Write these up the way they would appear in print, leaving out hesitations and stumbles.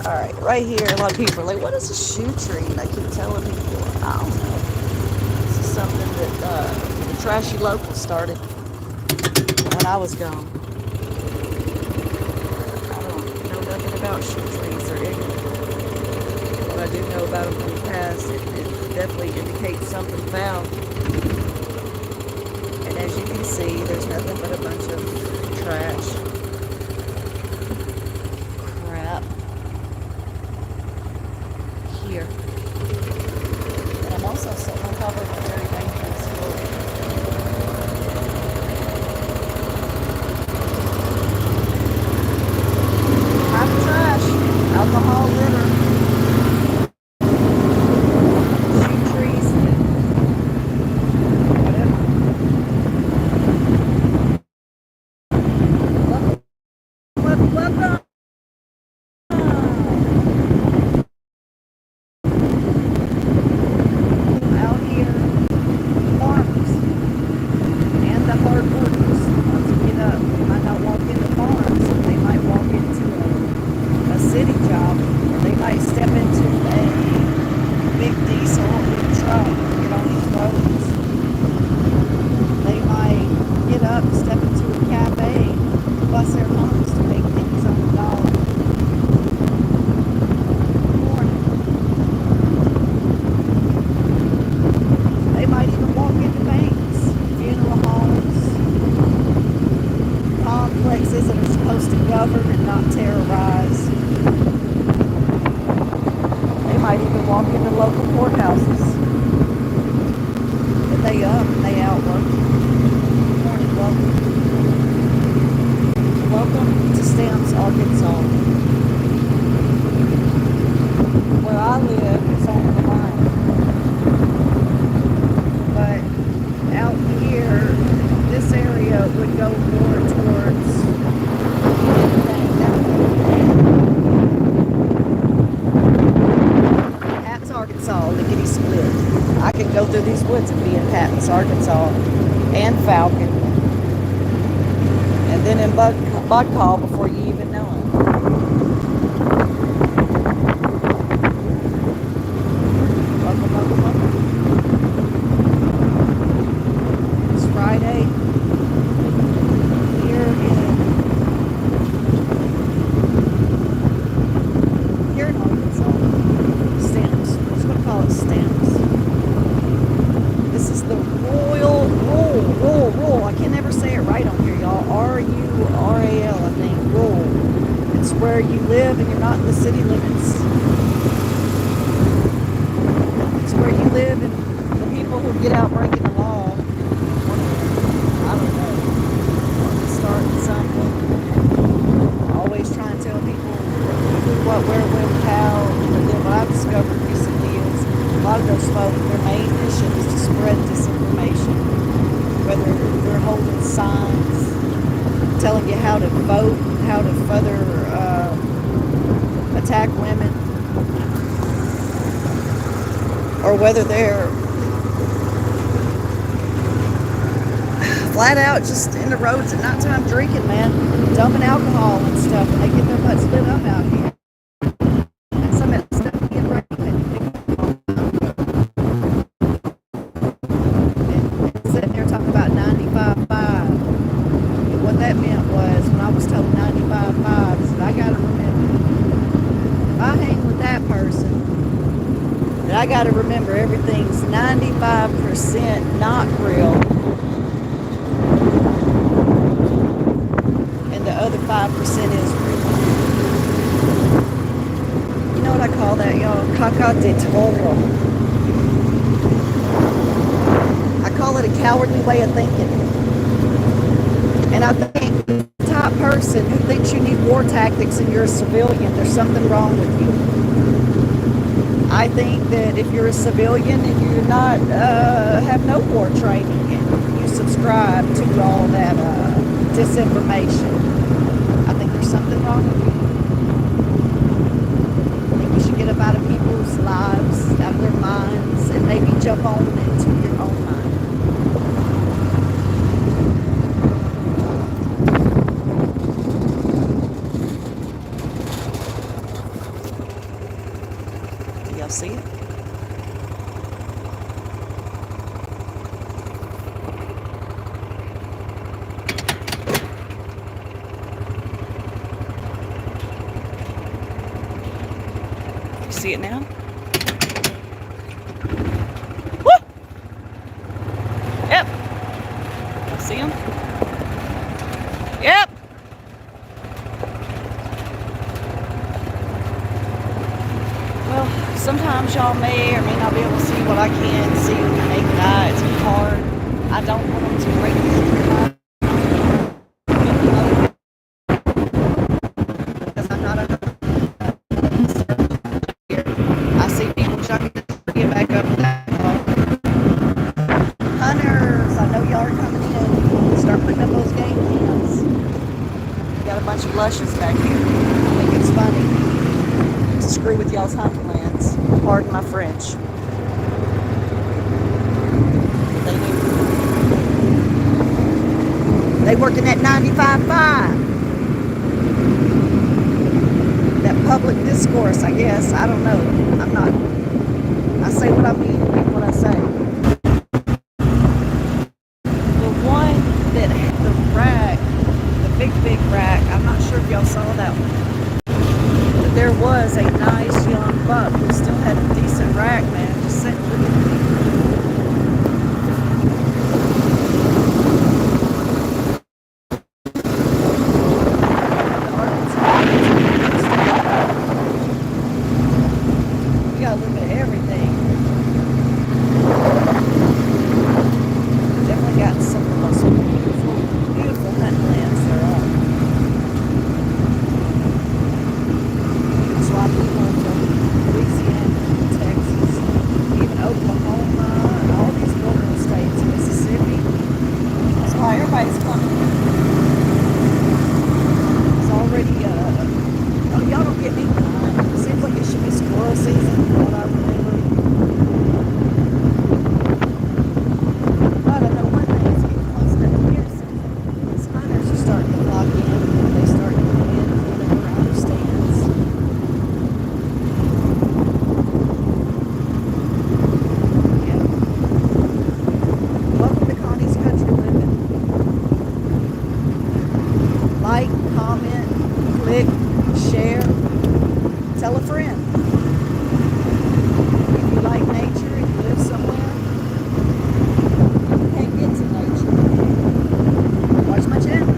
Alright, right here, a lot of people are like, what is a shoe tree? And I keep telling people, I don't know. This is something that the trashy local started when I was gone. I don't know nothing about shoe trees or ignorant. What I do know about them from the past, it definitely indicates something foul. And as you can see, there's nothing but a bunch of trash, crap here. And I'm also sitting on top of a very dangerous hill. Hot trash, alcohol litter, shoe trees, whatever. Welcome. Out here, farmers and the hard workers want to get up. They might not walk into farms, they might walk into a city job, or they might step into a big diesel or big truck and get on these roads. They might get up, step into a cafe, bust their phones to make pennies on the dollar. They might even walk into banks, funeral homes, complexes that are supposed to govern and not terrorize. They might even walk into local courthouses. But they up and they out working. Good morning, welcome. Welcome to Stamps, Arkansas. Where I live is on the line. But out here, this area would go more towards Patton's, Arkansas, lickety split. I can go through these woods and be in Patton's, Arkansas, and Falcon, and then in Buck Call before you even know it. Welcome, welcome, welcome. It's Friday here in Arkansas. Stamps. I'm just gonna call it Stamps. This is the rural. I can never say it right on here, y'all. RURAL, I think. Rural. It's where you live and you're not in the city limits. It's where you live and the people who get out breaking the law, I don't know, starting something. Always trying to tell people who, what, where, when, how. But then what I've discovered recently is a lot of those folk, their main mission is to spread disinformation. Whether they're holding signs, telling you how to vote, how to further attack women, or whether they're flat out just in the roads at nighttime drinking, man, dumping alcohol and stuff, and they get their butts lit up out here. And some of that stuff being regulated. And sitting there talking about 95.5. And what that meant was, when I was told 95.5, is that I gotta remember, if I hang with that person, that I gotta remember everything's 95% not real. The other 5% is real. You know what I call that, y'all? Caca de toro. I call it a cowardly way of thinking. And I think the type person who thinks you need war tactics and you're a civilian, there's something wrong with you. I think that if you're a civilian and you're not, have no war training and you subscribe to all that disinformation, I think there's something wrong with you. I think you should get up out of people's lives, out of their minds, and maybe jump on into your own mind. see it? You see it now? Woo! Yep. See him? Yep. Well, sometimes y'all may or may not be able to see what I can see with the naked eye. It's hard. I don't want them to break the line because I'm not a I see people trying to get back up that hunters. I know y'all are coming in. Start putting up those game cams. We got a bunch of lushes back here. I think it's funny to screw with y'all's hunting lands. Pardon my French. They working at 95.5. That public discourse, I guess. I don't know. I'm not. I say what I mean, mean what I say. The one that had the rack, the big rack, I'm not sure if y'all saw that one. But there was a nice young buck who still had a decent rack, man. Just sitting with it. Tell a friend. If you like nature and you live somewhere, you can't get to nature. Watch my channel.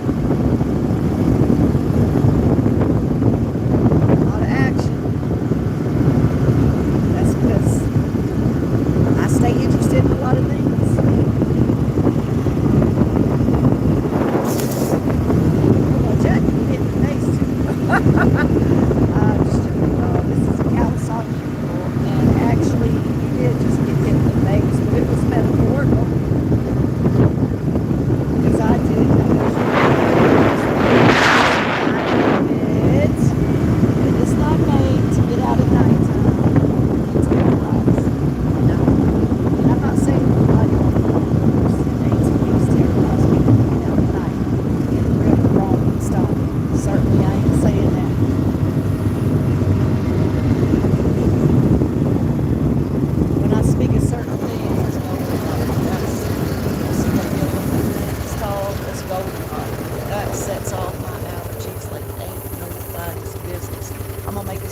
A lot of action. That's because I stay interested in a lot of things. Well, Jack, you hit the face too.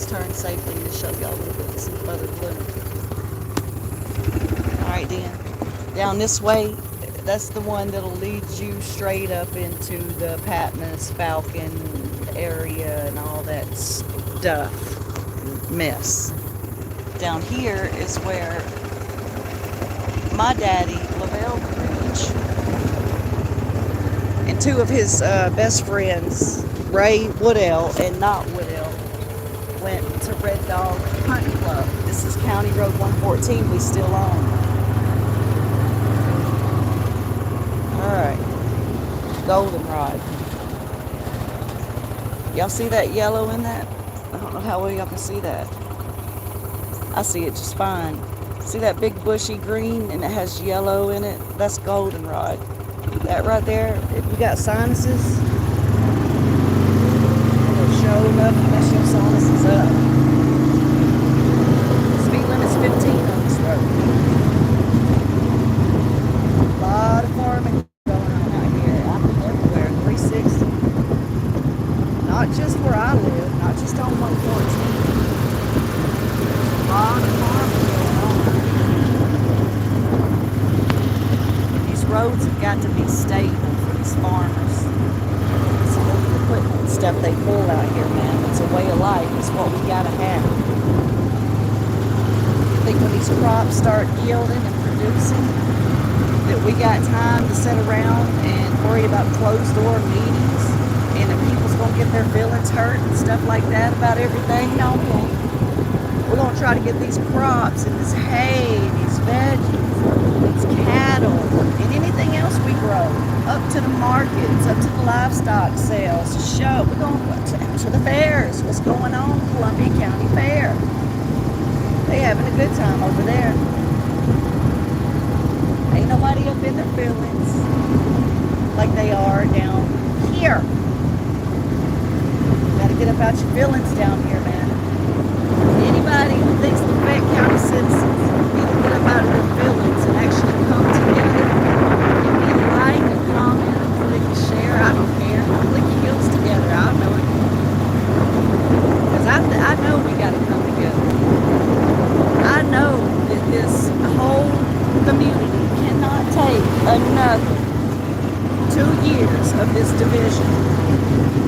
Turn safely to show y'all a little bit of some further blue. Alright then, down this way, that's the one that'll lead you straight up into the Patmos Falcon area and all that stuff, mess. Down here is where my daddy, Lavelle Creech, and two of his best friends, Ray Woodell and not Woodell, went to Red Dog Hunting Club. This is County Road 114 we still own. Alright. Goldenrod. Y'all see that yellow in that? I don't know how well y'all can see that. I see it just fine. See that big bushy green and it has yellow in it? That's goldenrod. That right there, if you got sinuses, it'll show enough to mess your sinuses up. Speed limit not just where I live, not just on 114. There's a lot of farming going on. These roads have got to be stable for these farmers. So the equipment and stuff they pull out here, man, it's a way of life. It's what we gotta have. I think when these crops start yielding and producing, that we got time to sit around and worry about closed door meetings, and that people's gonna get their feelings hurt and stuff like that about everything. No, we won't. We're gonna try to get these crops and this hay, these veggies, these cattle, and anything else we grow up to the markets, up to the livestock sales, to show. We're going to the fairs. What's going on? Columbia County Fair. They having a good time over there. Ain't nobody up in their feelings like they are down here. Gotta get up out your feelings down here, man. Anybody who thinks the Fayette County citizens need to get up out of their feelings and actually come together, give me a like, a comment, a click, a share, I don't care. Click your heels together, I know it. Because I know we gotta come together. I know that this whole community cannot take another 2 years of this division.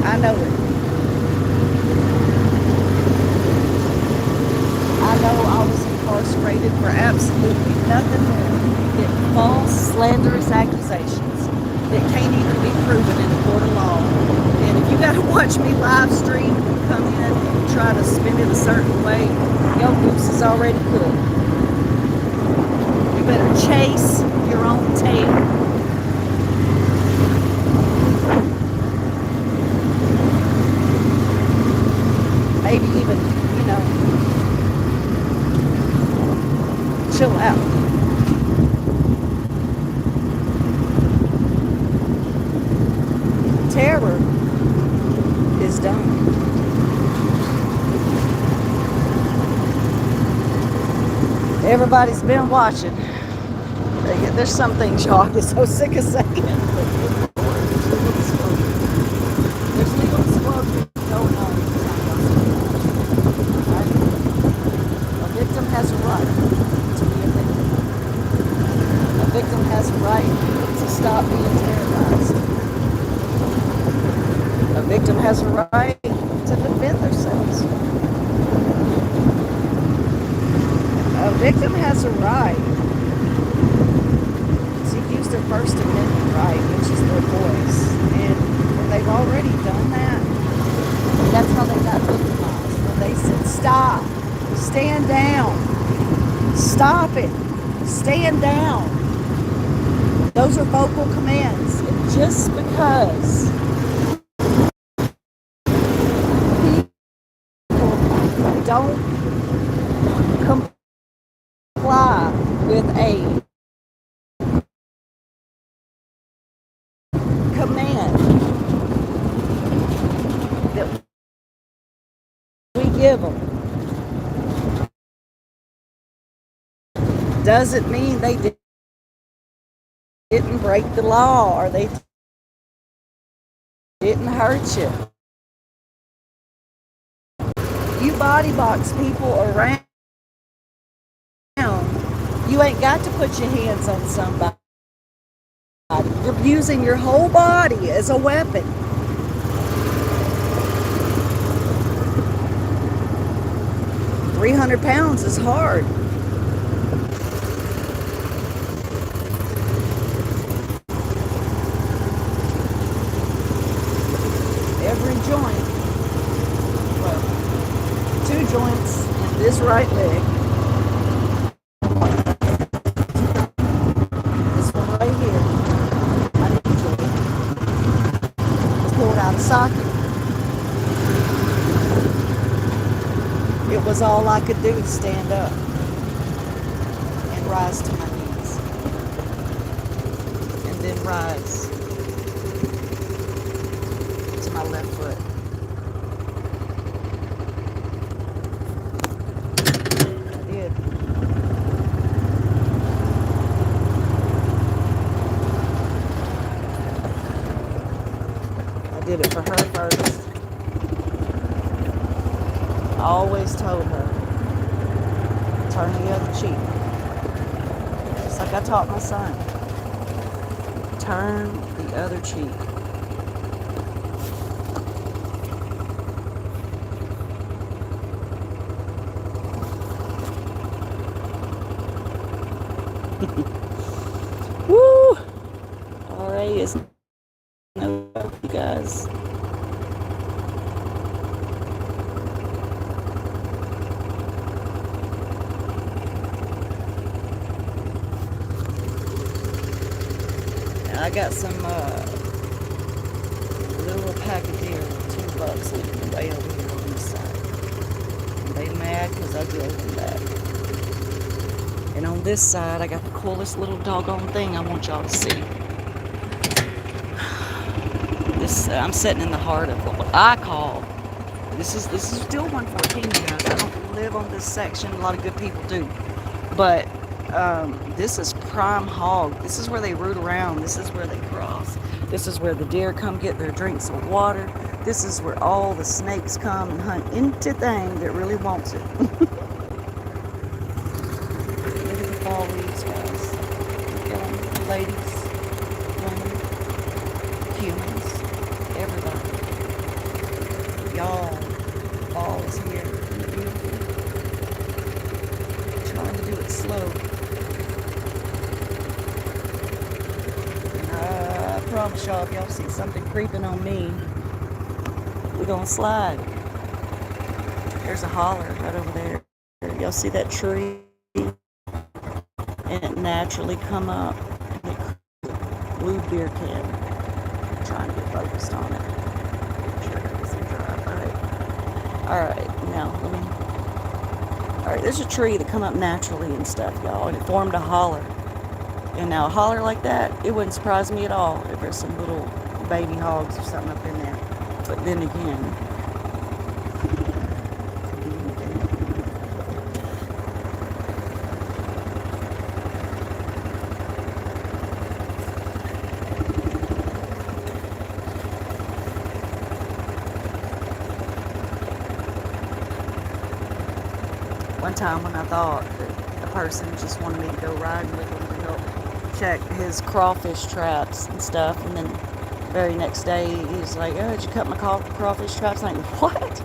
I know it. I know I was incarcerated for absolutely nothing more than false, slanderous accusations that can't even be proven in a court of law. And if you got to watch me live stream and come in and try to spin it a certain way, your goose is already cooked. You better chase your own tail. Maybe even, chill out. Terror is done. Everybody's been watching. There's some things y'all get so sick of saying. There's legal disclosure going on. Right? A victim has a right to be a victim. A victim has a right to stop being terrorized. A victim has a right to defend themselves. A victim has a right to use their First Amendment right, which is their voice. And when they've already done that, that's how they got victimized. When they said, stop, stand down, stop it, stand down. Those are vocal commands. And just because people don't comply with a command that we give them, doesn't mean they didn't break the law or they didn't hurt you. You body box people around, you ain't got to put your hands on somebody. You're using your whole body as a weapon. £300 is hard. Every joint, well, 2 joints in this right leg. This one right here, my knee joint, was pulled out of socket. It was all I could do to stand up and rise to my knees, and then rise to my left foot. I did. I did it for her first. always told her, turn the other cheek. Just like I taught my son. Turn the other cheek. Woo! RA is no joke, you guys. I got some little pack of deer, $2 living way over here on this side. And they mad because I drove them back. And on this side, I got the coolest little doggone thing I want y'all to see. This I'm sitting in the heart of what I call. This is still 114, you guys. I don't live on this section. A lot of good people do, but this is prime hog. This is where they root around. This is where they cross. This is where the deer come get their drinks of water. This is where all the snakes come and hunt anything that really wants it. Look at the fall leaves, guys. Look at them. Ladies, women, humans, everybody. Y'all, fall is here. Isn't it beautiful? Trying to do it slow. I promise y'all, if y'all see something creeping on me, we're gonna slide. There's a holler right over there. Y'all see that tree? And it naturally come up. Blue beer can. I'm trying to get focused on it. Make sure I got this in drive. Alright, now let me. Alright, there's a tree that come up naturally and stuff, y'all, and it formed a holler. And now a holler like that, it wouldn't surprise me at all if there's some little baby hogs or something up in there. But then again, one time when I thought that a person just wanted me to go riding with him to help check his crawfish traps and stuff, and then the very next day he's like, oh, did you cut my crawfish traps? I'm like, what?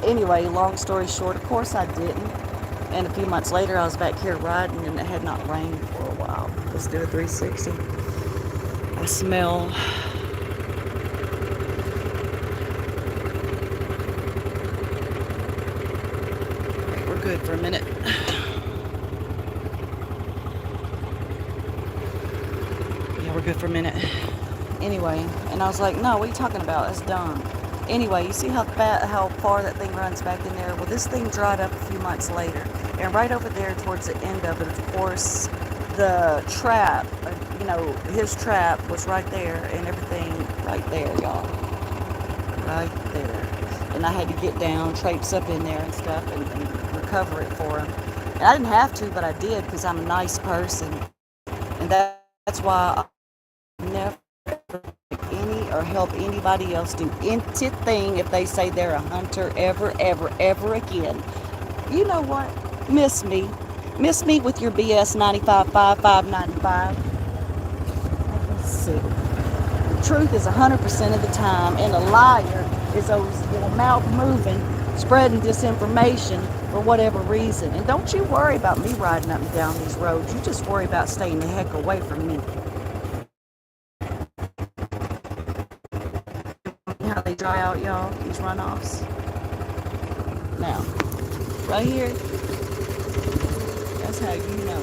Anyway, long story short, of course I didn't. And a few months later I was back here riding and it had not rained for a while. Let's do a 360. I smell we're good for a minute. We're good for a minute. Anyway, and I was like, no, what are you talking about? That's dumb. Anyway, you see how far that thing runs back in there? Well, this thing dried up a few months later. And right over there towards the end of it, of course, the trap, his trap was right there and everything right there, y'all. Right there. And I had to get down, traipse up in there and stuff and recover it for him. And I didn't have to, but I did because I'm a nice person. And that's why never any or help anybody else do anything if they say they're a hunter ever again. You know what? Miss me with your BS 95.5, 595. Let's see. The truth is 100% of the time, and a liar is those mouth moving, spreading disinformation for whatever reason. And don't you worry about me riding up and down these roads. You just worry about staying the heck away from me. How they dry out, y'all, these runoffs. Now, right here, that's how you know.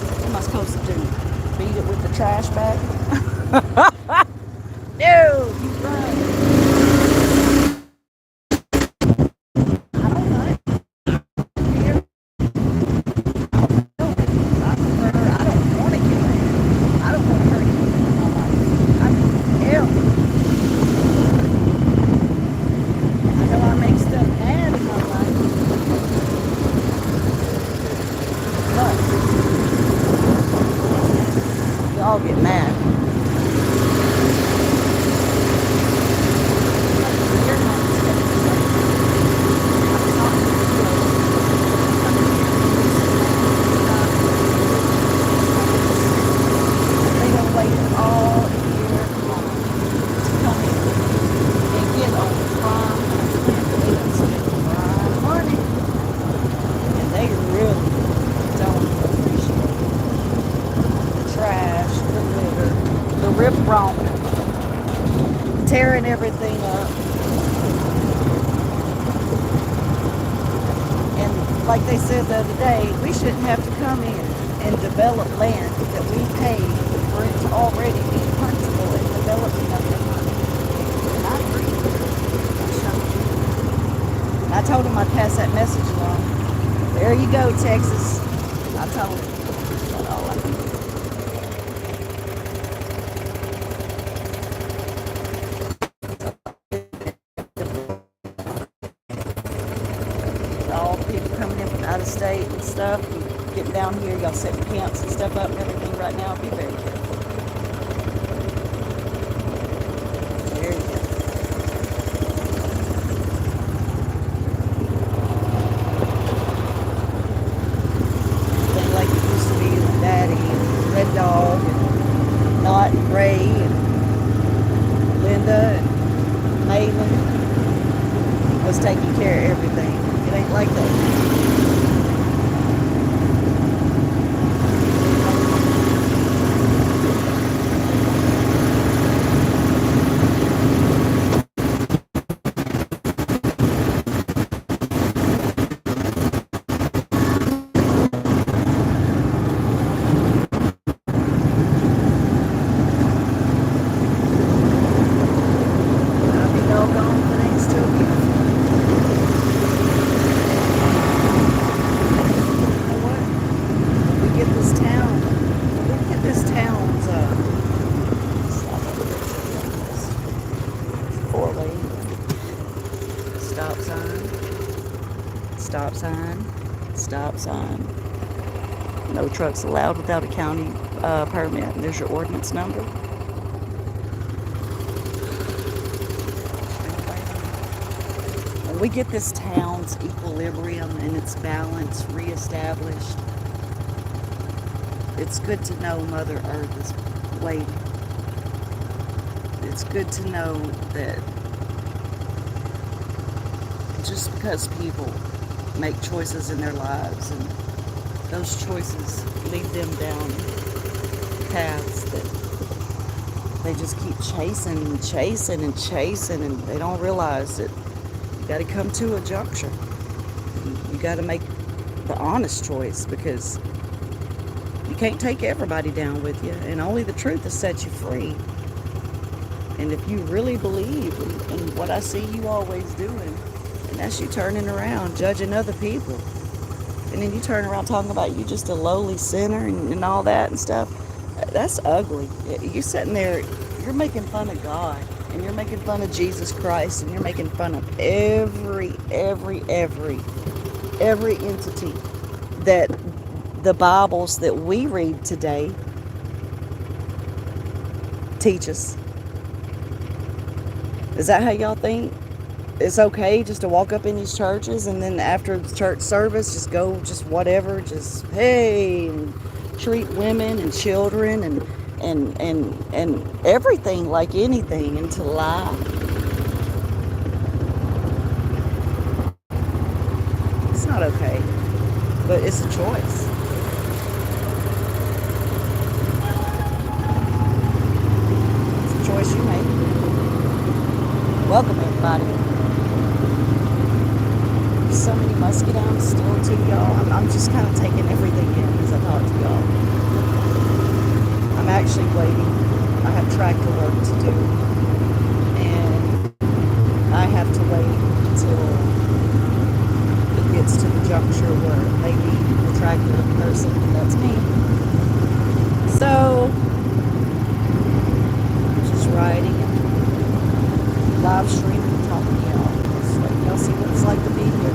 What am I supposed to do? Beat it with the trash bag? No, you run. Y'all get mad. rip romp, tearing everything up. And like they said the other day, we shouldn't have to come in and develop land that we pay for it to already be huntable and developing of the money. And I agree with her. I showed you. And I told him I'd pass that message along. There you go, Texas. I told him. That's all I can do. All the people coming in from out of state and stuff, and getting down here, y'all setting camps and stuff up and everything right now. Be very careful. Very careful. It ain't like it used to be with Daddy and Red Dog and Knot and Ray and Linda and Malin was taking care of everything. It ain't like that. I'll be doggone if it ain't still beautiful. You know what? When we get this town, when we get this town's four-lane stop sign, stop sign, stop sign. No trucks allowed without a county permit. And there's your ordinance number. When we get this town's equilibrium and its balance reestablished, it's good to know Mother Earth is waiting. It's good to know that just because people make choices in their lives and those choices lead them down paths that they just keep chasing and chasing and chasing, and they don't realize that you got to come to a juncture. You got to make the honest choice, because you can't take everybody down with you, and only the truth will set you free. And if you really believe in what I see you always doing, and that's you turning around, judging other people, and then you turn around talking about you just a lowly sinner and all that and stuff, that's ugly. You're sitting there, you're making fun of God, and you're making fun of Jesus Christ, and you're making fun of every entity that the Bibles that we read today teach us. Is that how y'all think? It's okay just to walk up in these churches and then after the church service just go just whatever, just hey, and treat women and children and everything like anything, and to lie? It's not okay, but it's a choice. It's a choice you make. Welcome everybody. So many muscadines still too, y'all. I'm just kind of taking everything in as I talk to y'all. I'm actually waiting. I have tractor work to do, and I have to wait until it gets to the juncture where maybe the tractor person, that's me. So I'm just riding and live streaming and talking to y'all. Just letting y'all see what it's like to be here.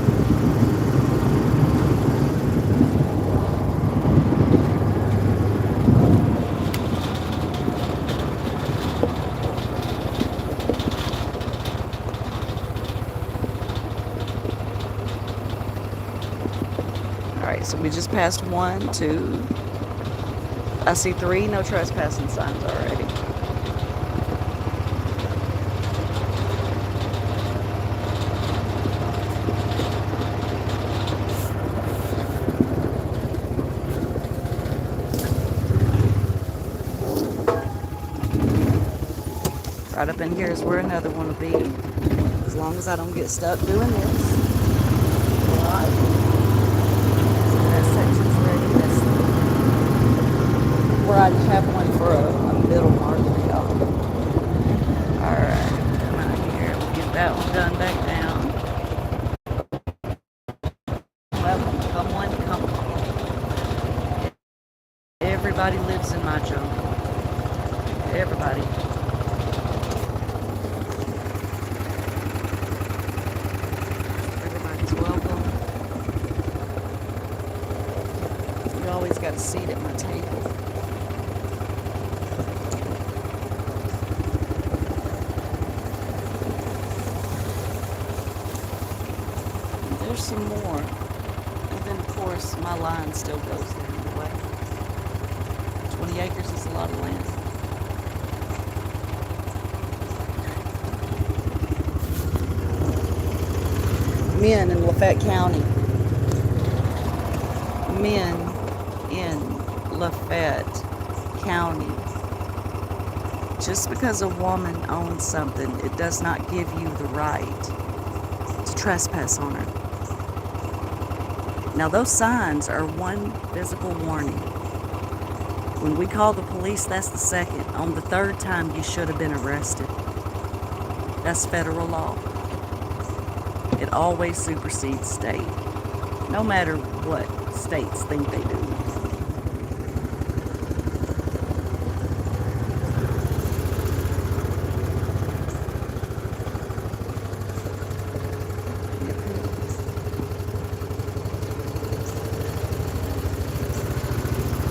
Alright, so we just passed 1, 2. I see 3 no trespassing signs already. Right up in here is where another one will be. As long as I don't get stuck doing this. Alright. So that section's ready. That's where I have one for a middle marker, y'all. Alright, come out here. We'll get that one done back down. Well, come on, come on. Everybody lives in my jungle. Everybody. Everybody's welcome. You always got a seat at my table. And there's some more. And then, of course, my line still goes there in the way. 20 acres is a lot of land. Men in Lafayette County. Men in Lafayette County. Just because a woman owns something, it does not give you the right to trespass on her. Now, those signs are one physical warning. When we call the police, that's the second. On the third time, you should have been arrested. That's federal law. It always supersedes state, no matter what states think they do.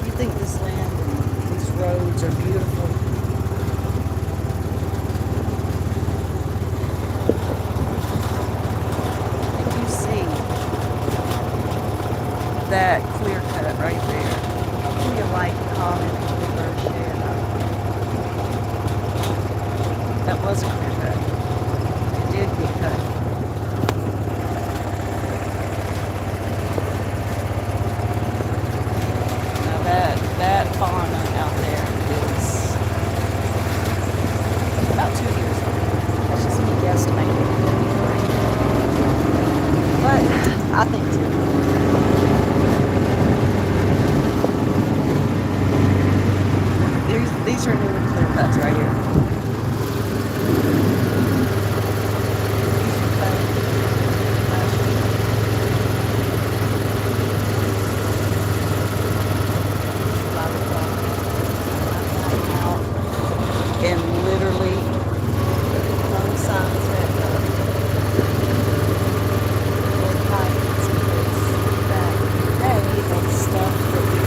You think this land, these roads are beautiful? That clear cut right there. Give me a like, comment, or share. That was a clear cut. It did get cut. Now that fauna out there is about 2 years old. That's just me guesstimating. But I think too. These are new clear cuts right here. And literally, no signs that back then, the stuff that we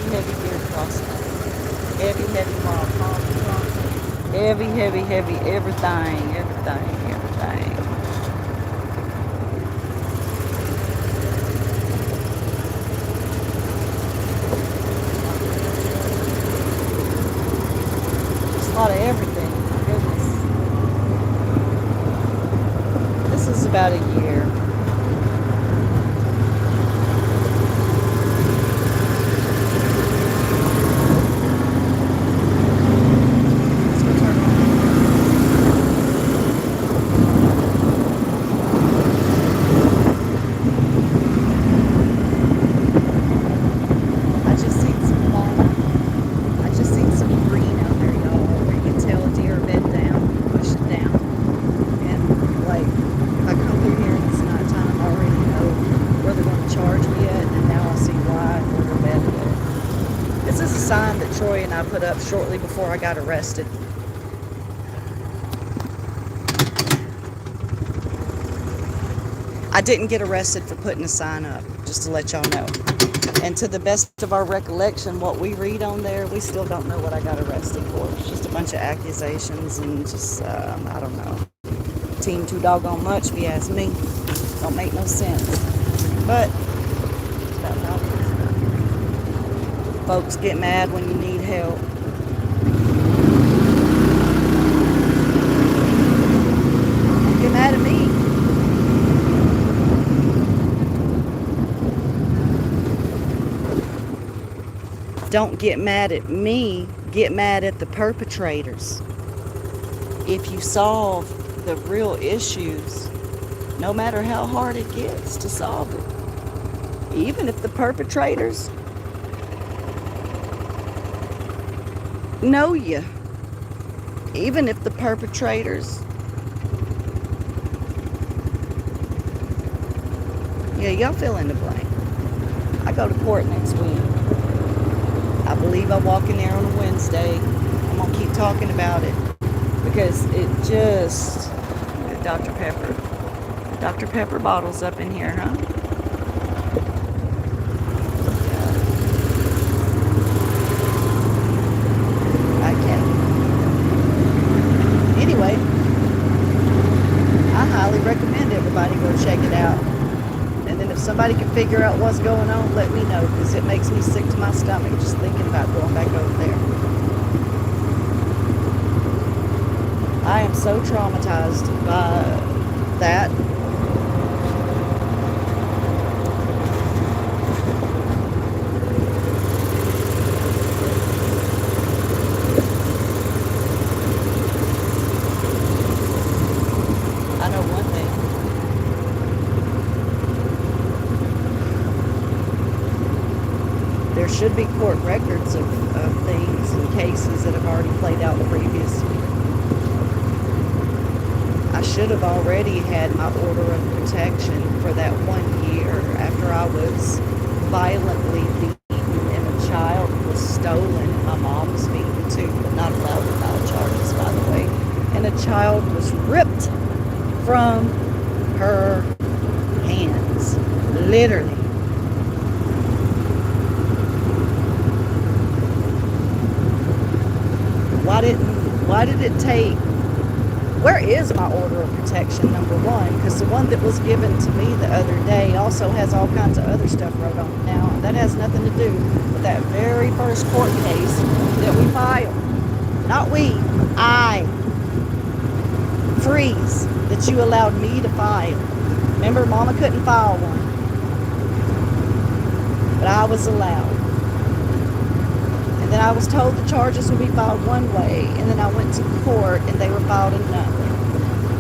heavy deer crossing, heavy wild crossing, heavy everything. Just a lot of everything, my goodness. This is about a year. Sign that Troy and I put up shortly before I got arrested. I didn't get arrested for putting a sign up, just to let y'all know. And to the best of our recollection, what we read on there, we still don't know what I got arrested for. It's just a bunch of accusations and just, I don't know. Team too doggone much, if you ask me. Don't make no sense. But that's how it is. Folks get mad when you need help. Get mad at me. Don't get mad at me, get mad at the perpetrators. If you solve the real issues, no matter how hard it gets to solve it, even if the perpetrators know you, even if the perpetrators, yeah, y'all fill in the blank. I go to court next week. I believe I walk in there on a Wednesday. I'm going to keep talking about it because it just... Dr. Pepper. Dr. Pepper bottles up in here, huh? I can. Anyway, I highly recommend everybody go check it out. And then if somebody can figure out what's going on, let me know, because it makes me sick to my stomach just thinking about going back over there. I am so traumatized by that. I know one thing. There should be court records of things and cases that have already played out previously. I should have already had my order of protection for that 1 year after I was violently beaten and a child was stolen. My mom was beaten too, but not allowed to file charges, by the way. And a child was ripped from her hands, literally. Why did it take... Where is my order of protection, number one? Because the one that was given to me the other day also has all kinds of other stuff wrote on it. Now, that has nothing to do with that very first court case that we filed. Not we, I. Freeze, that you allowed me to file. Remember, Mama couldn't file one. But I was allowed. And then I was told the charges would be filed one way, and then I went to court and they were filed another.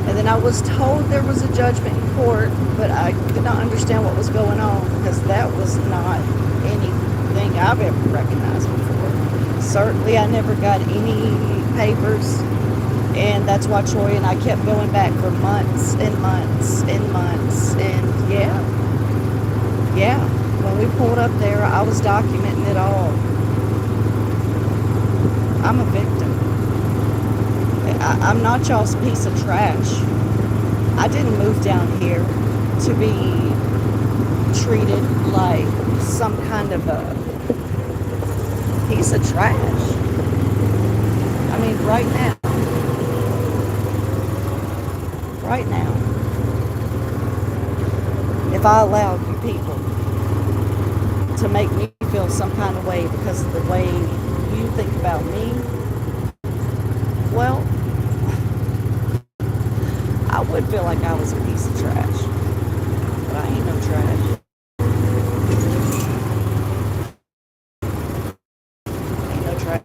And then I was told there was a judgment in court, but I could not understand what was going on because that was not anything I've ever recognized before. Certainly I never got any papers, and that's why Troy and I kept going back for months and months and months. And yeah, when we pulled up there, I was documenting it all. I'm a victim. I'm not y'all's piece of trash. I didn't move down here to be treated like some kind of a piece of trash. I mean, right now, if I allowed you people to make me feel some kind of way because of the way you think about me, well, I would feel like I was a piece of trash. But I ain't no trash. Ain't no trash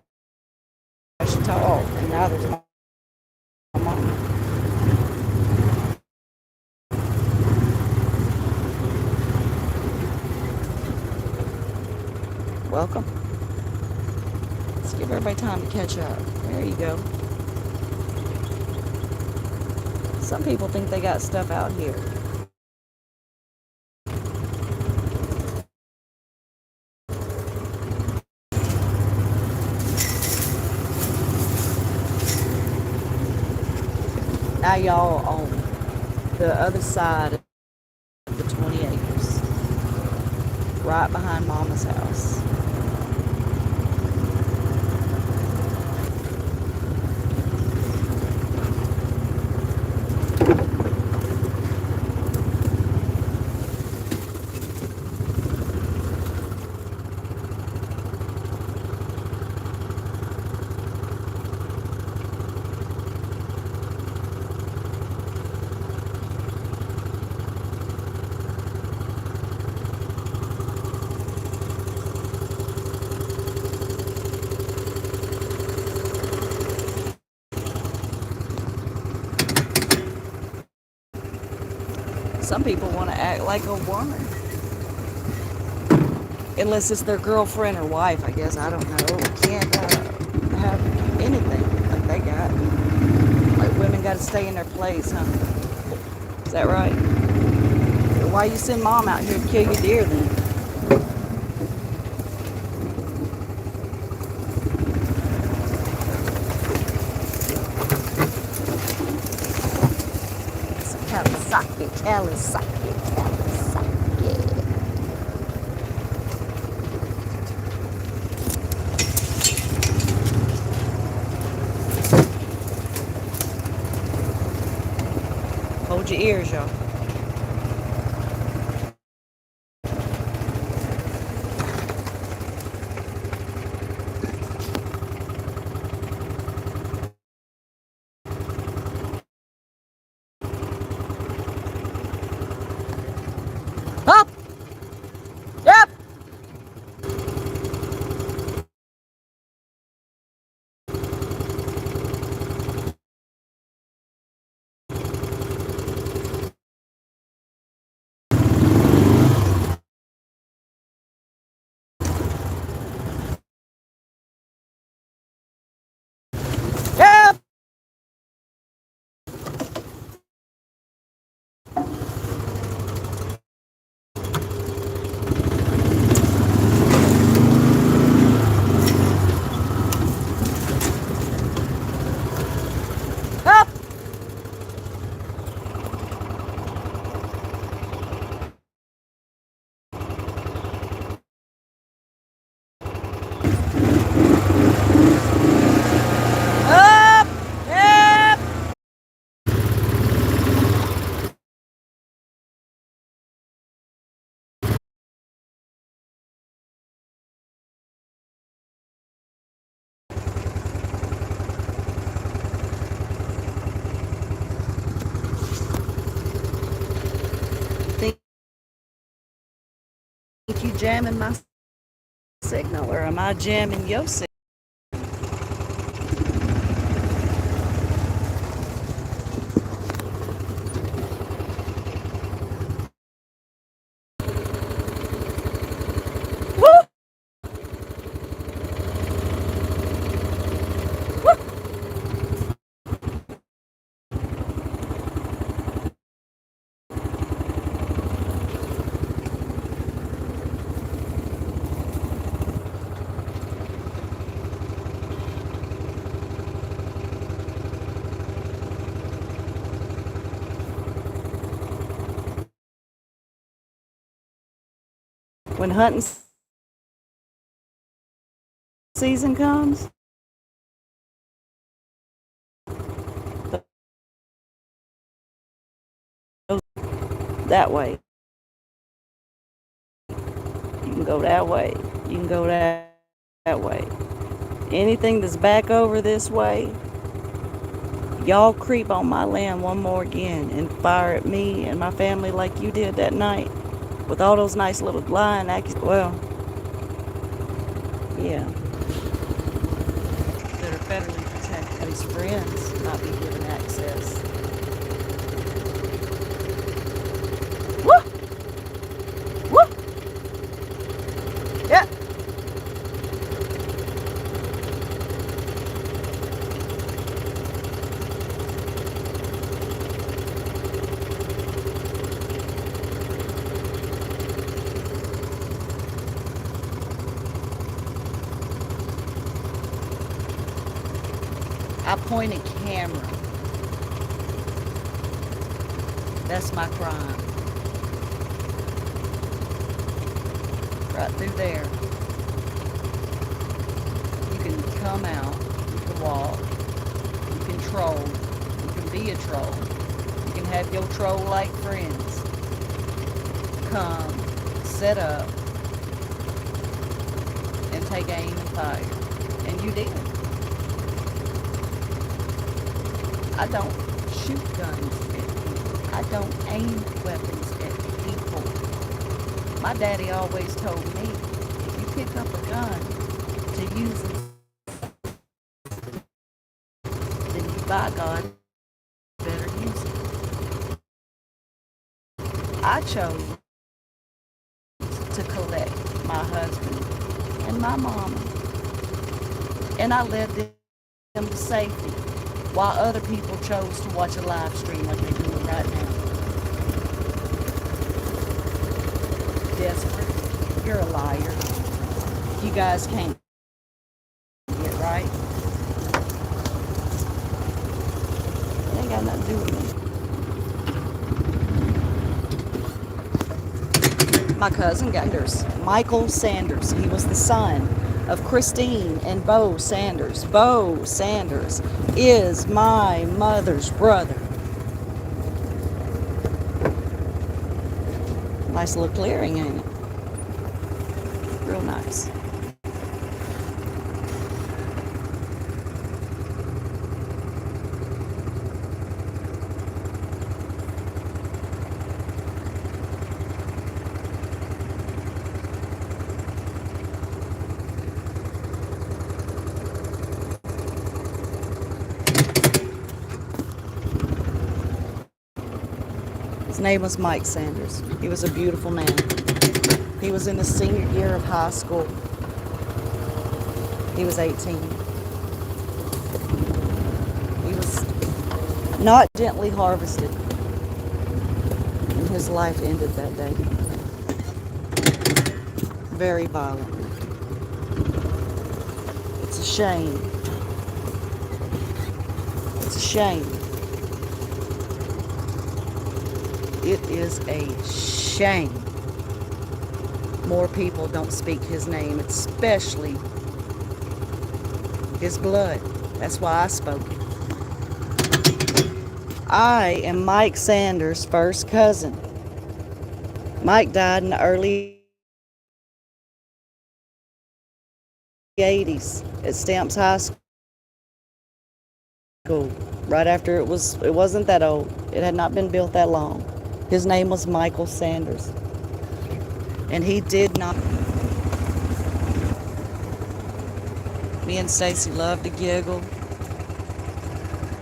at all. And neither's my mama. Welcome. Let's give everybody time to catch up. There you go. Some people think they got stuff out here. Now y'all own the other side of the 20 acres. Right behind Mama's house. Some people want to act like a woman. Unless it's their girlfriend or wife, I guess. I don't know. Can't have anything like they got. Like women got to stay in their place, huh? Is that right? Why you send mom out here to kill your deer then? Kawasaki, Kawasaki, Kawasaki. Hold your ears, y'all. Up! Yep! Yep! Up! Up! Yep! Think you jamming my signal or am I jamming your signal? Woo! Woo! When hunting season comes, that way. You can go that way. You can go that way. Anything that's back over this way, y'all creep on my land one more again and fire at me and my family like you did that night with all those nice little lying accusations. Well, yeah. That are federally protected. His friends not be given access. Woo! Woo! Yeah. I point a camera. That's my crime. Right through there. You can come out. You can walk. You can troll. You can be a troll. You can have your troll-like friends come, set up, and take aim and fire. And you did. I don't shoot guns at people. I don't aim weapons at people. My daddy always told me, if you pick up a gun to use it, then you, by God, better use it. I chose to collect my husband and my mama, and I led them to safety while other people chose to watch a live stream like they're doing right now. Desperate. You're a liar. You guys can't get right. It ain't got nothing to do with me. My cousin Gators, Michael Sanders. He was the son of Christine and Bo Sanders. Bo Sanders is my mother's brother. Nice little clearing, ain't it? Real nice. His name was Mike Sanders. He was a beautiful man. He was in the senior year of high school. He was 18. He was not gently harvested, and his life ended that day. Very violently. It's a shame. It's a shame. It is a shame more people don't speak his name, especially his blood. That's why I spoke it. I am Mike Sanders' first cousin. Mike died in the early 80s at Stamps High School. Right after it wasn't that old. It had not been built that long. His name was Michael Sanders. And he did not. Me and Stacy loved to giggle,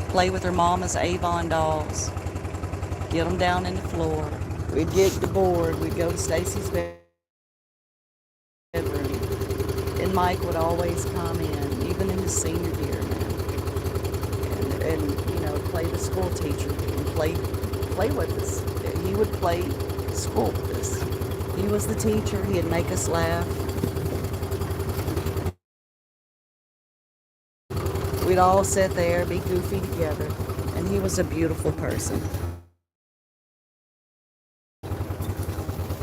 play with her mama's Avon dolls, get them down in the floor. We'd get the board. We'd go to Stacy's bedroom. And Mike would always come in, even in his senior year, man. And play the school teacher and play with us. He would play school with us. He was the teacher. He'd make us laugh. We'd all sit there, be goofy together. And he was a beautiful person.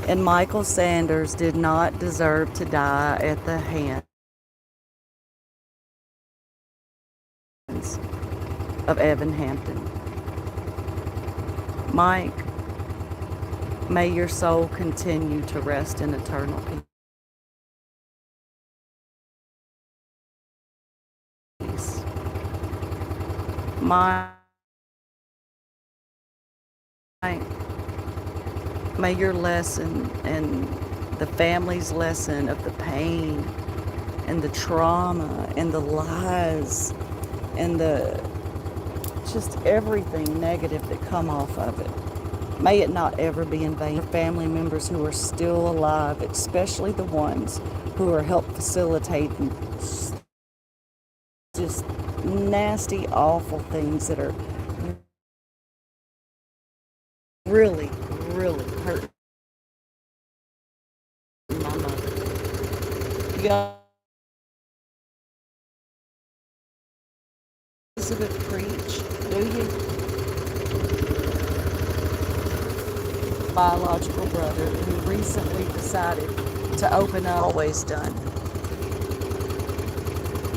And Michael Sanders did not deserve to die at the hands of Evan Hampton. Mike, may your soul continue to rest in eternal peace. Mike, may your lesson and the family's lesson of the pain and the trauma and the lies and the just everything negative that come off of it, may it not ever be in vain. Family members who are still alive, especially the ones who are help facilitating just nasty, awful things that are really, really hurting my mother. You Elizabeth preach, do you? Biological brother who recently decided to open up, always done.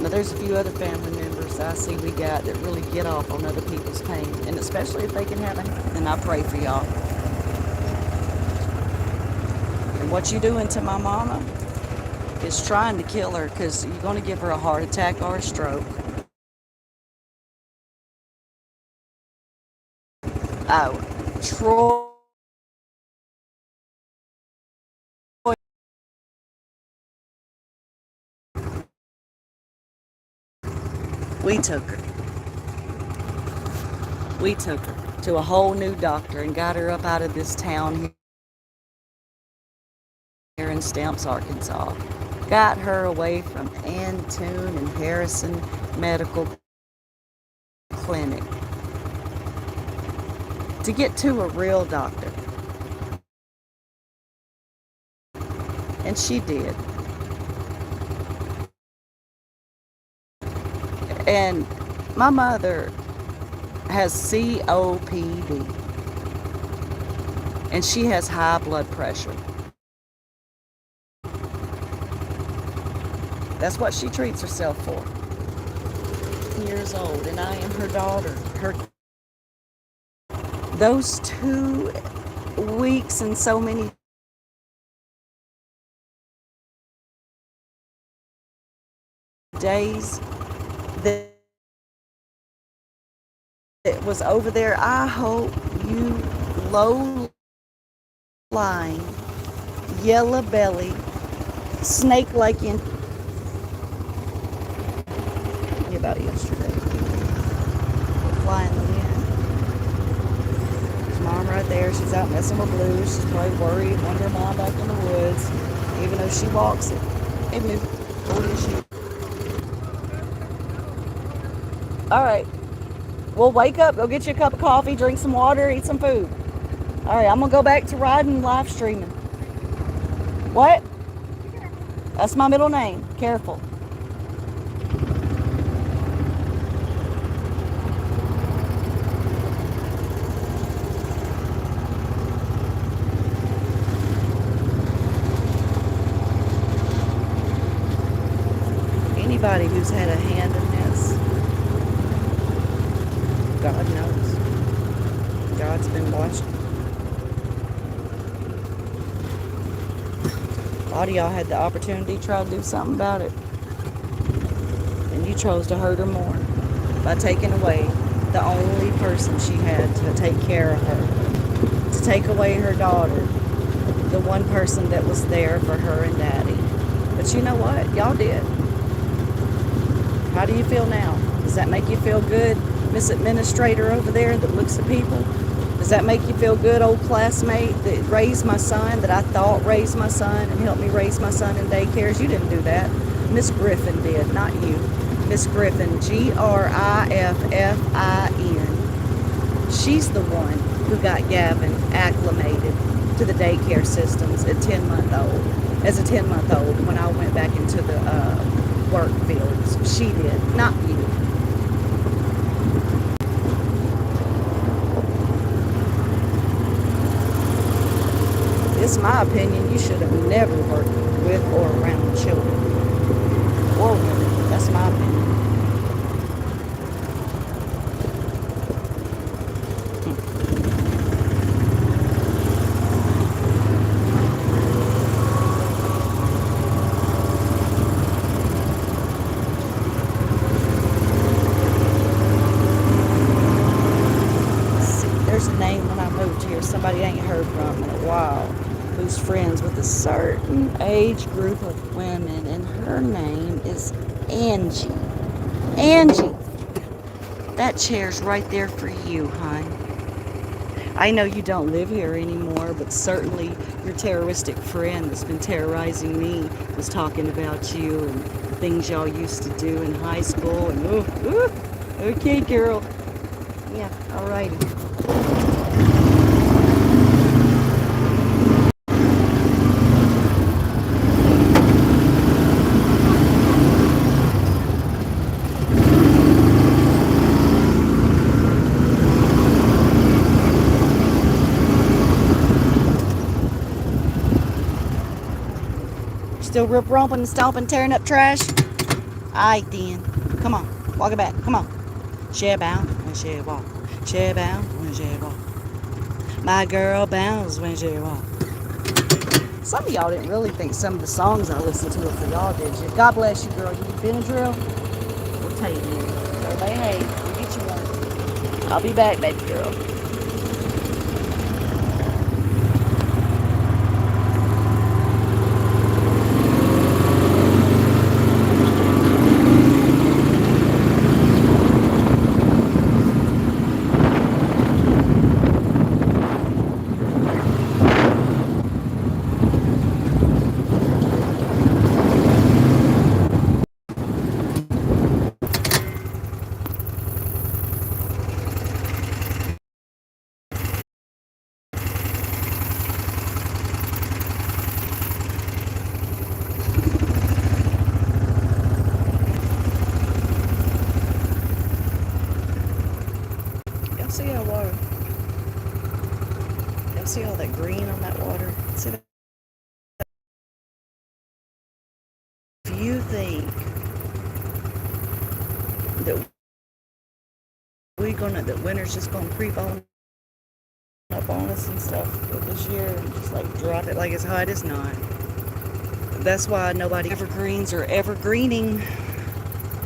Now there's a few other family members I see we got that really get off on other people's pain, and especially if they can have a hand, and I pray for y'all. And what you doing to my mama is trying to kill her, because you're going to give her a heart attack or a stroke. Oh, Troy. We took her. We took her to a whole new doctor and got her up out of this town in Stamps, Arkansas. Got her away from Antune and Harrison Medical Clinic to get to a real doctor. And she did. And my mother has COPD. And she has high blood pressure. That's what she treats herself for. Years old, and I am her daughter. Those 2 weeks and so many days that it was over there, I hope you low-lying, yellow-belly, snake-like in about yesterday. Flying the wind. There's mom right there. She's out messing with Blue. She's probably worried, wondering why I'm back in the woods, even though she walks it. Hey, Blue. Where is she? All right. Well, wake up. Go get you a cup of coffee, drink some water, eat some food. All right. I'm going to go back to riding live streaming. What? That's my middle name. Careful. Anybody who's had a hand in this, God knows. God's been watching. A lot of y'all had the opportunity to try to do something about it. And you chose to hurt her more by taking away the only person she had to take care of her. To take away her daughter. The one person that was there for her and Daddy. But you know what? Y'all did. How do you feel now? Does that make you feel good, Miss Administrator over there that looks at people? Does that make you feel good, old classmate that raised my son, that I thought raised my son and helped me raise my son in daycares? You didn't do that. Miss Griffin did, not you. Miss Griffin, Griffin. She's the one who got Gavin acclimated to the daycare systems at 10-month-old. As a 10-month-old, when I went back into the work fields. She did, not you. It's my opinion you should have never worked with or around children. Or women. That's my opinion. Somebody I ain't heard from in a while, who's friends with a certain age group of women, and her name is Angie. Angie, that chair's right there for you, hon. I know you don't live here anymore, but certainly your terroristic friend that's been terrorizing me was talking about you and the things y'all used to do in high school. And okay, girl. Yeah, alrighty. Still rip romping and stomping, tearing up trash? Aight then. Come on. Walk it back. Come on. She bounce when she walk. She bounce when she walk. My girl bounce when she walk. Some of y'all didn't really think some of the songs I listened to were for y'all, did you? God bless you, girl. You need Benadryl? We'll tell you then. Everybody, hey, we'll get you one. I'll be back, baby girl. See all that green on that water? See that? If you think that that winter's just gonna creep on up on us and stuff this year and just like drop it like it's hot, it's not. That's why nobody evergreens are evergreening.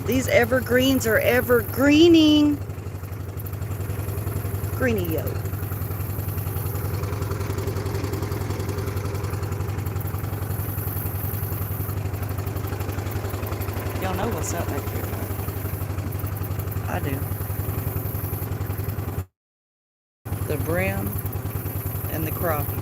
These evergreens are evergreening. Greeny yo. Y'all know what's up back here. I do. The brim and the crappie.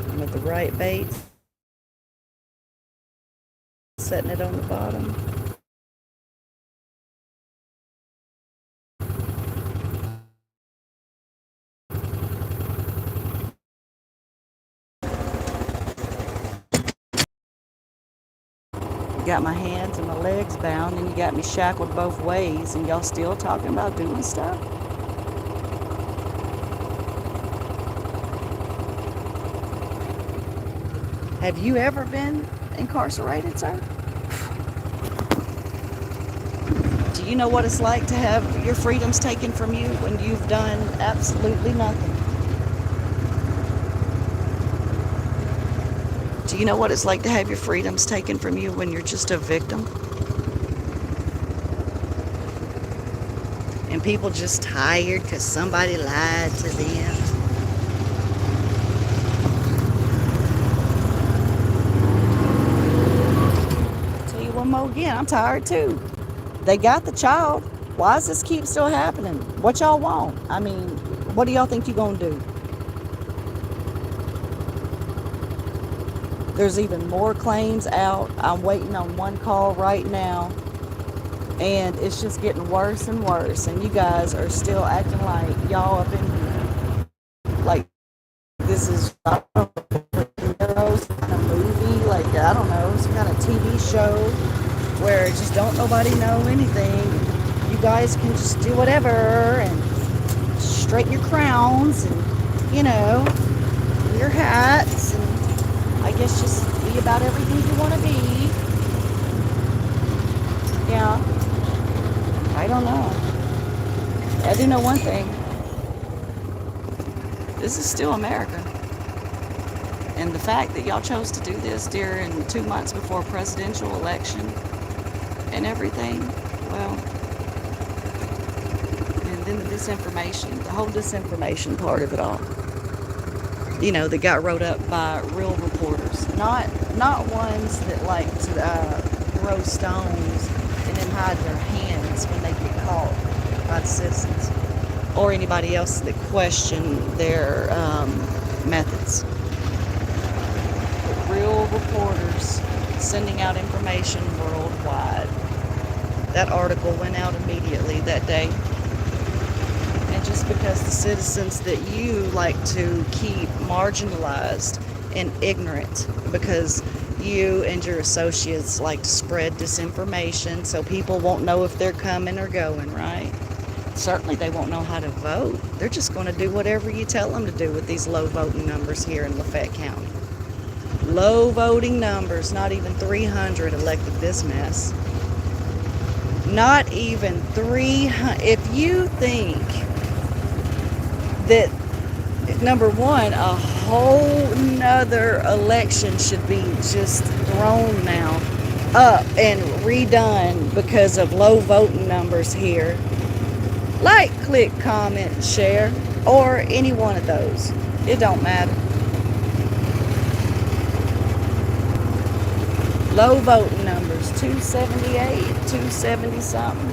I'm at the right bait, setting it on the bottom. Got my hands and my legs bound, and you got me shackled both ways, and y'all still talking about doing stuff? Have you ever been incarcerated, sir? Do you know what it's like to have your freedoms taken from you when you've done absolutely nothing? Do you know what it's like to have your freedoms taken from you when you're just a victim? And people just tired because somebody lied to them. I'll tell you one more again, I'm tired too. They got the child. Why does this keep still happening? What y'all want? I mean, what do y'all think you're gonna do? There's even more claims out. I'm waiting on one call right now. And it's just getting worse and worse. And you guys are still acting like y'all up in here. Like this is, I don't know, some kind of movie. Like, I don't know, some kind of TV show where just don't nobody know anything. You guys can just do whatever and straighten your crowns and, you know, your hats and I guess just be about everything you want to be. Yeah. I don't know. I do know one thing. This is still America. And the fact that y'all chose to do this during 2 months before a presidential election and everything, well, and then the disinformation, the whole disinformation part of it all. You know, that got wrote up by real reporters, not ones that like to throw stones and then hide their hands when they get caught by the citizens or anybody else that question their methods. But real reporters sending out information worldwide. That article went out immediately that day. And just because the citizens that you like to keep marginalized and ignorant, because you and your associates like to spread disinformation so people won't know if they're coming or going, right? Certainly they won't know how to vote. They're just going to do whatever you tell them to do with these low voting numbers here in Lafayette County. Low voting numbers, not even 300 elected this mess. Not even 300. If you think that, number one, a whole nother election should be just thrown now up and redone because of low voting numbers here, like, click, comment, and share, or any one of those. It don't matter. Low voting numbers, 278, 270 something.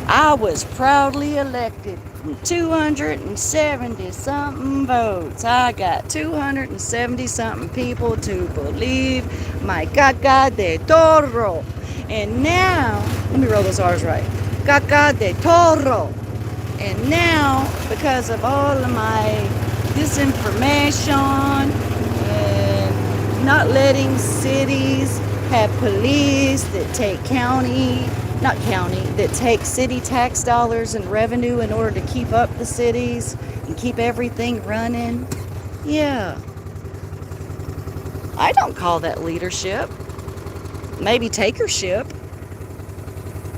I was proudly elected 270 something votes. I got 270 something people to believe my caca de toro. And now, let me roll those R's right. Caca de toro. And now, because of all of my disinformation and not letting cities have police that take that take city tax dollars and revenue in order to keep up the cities and keep everything running. Yeah, I don't call that leadership. Maybe takership.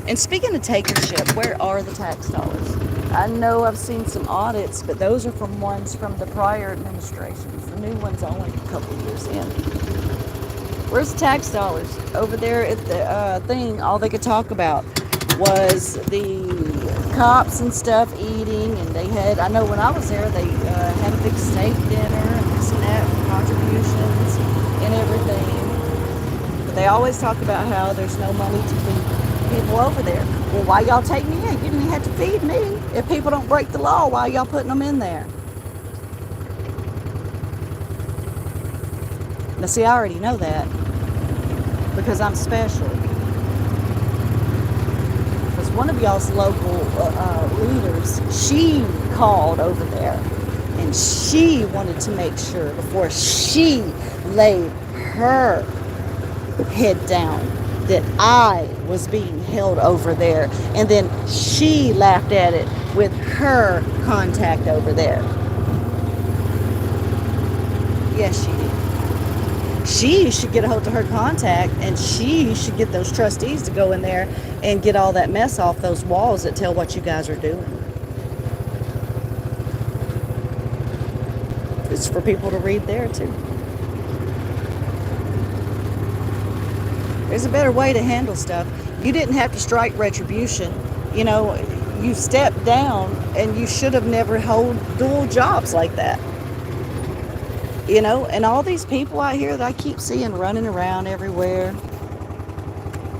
And speaking of takership, where are the tax dollars? I know I've seen some audits, but those are from ones from the prior administrations. The new one's only a couple years in. Where's the tax dollars? Over there at the thing, all they could talk about was the cops and stuff eating, and they had, I know when I was there, they had a big steak dinner and this and that, contributions and everything. But they always talk about how there's no money to feed people over there. Well, why y'all take me in? You didn't have to feed me. If people don't break the law, why y'all putting them in there? Now, see, I already know that because I'm special. Because one of y'all's local leaders, she called over there and she wanted to make sure before she laid her head down that I was being held over there. And then she laughed at it with her contact over there. Yes, she did. She should get a hold of her contact and she should get those trustees to go in there and get all that mess off those walls that tell what you guys are doing. It's for people to read there too. There's a better way to handle stuff. You didn't have to strike retribution. You know, you stepped down and you should have never held dual jobs like that. You know, and all these people out here that I keep seeing running around everywhere,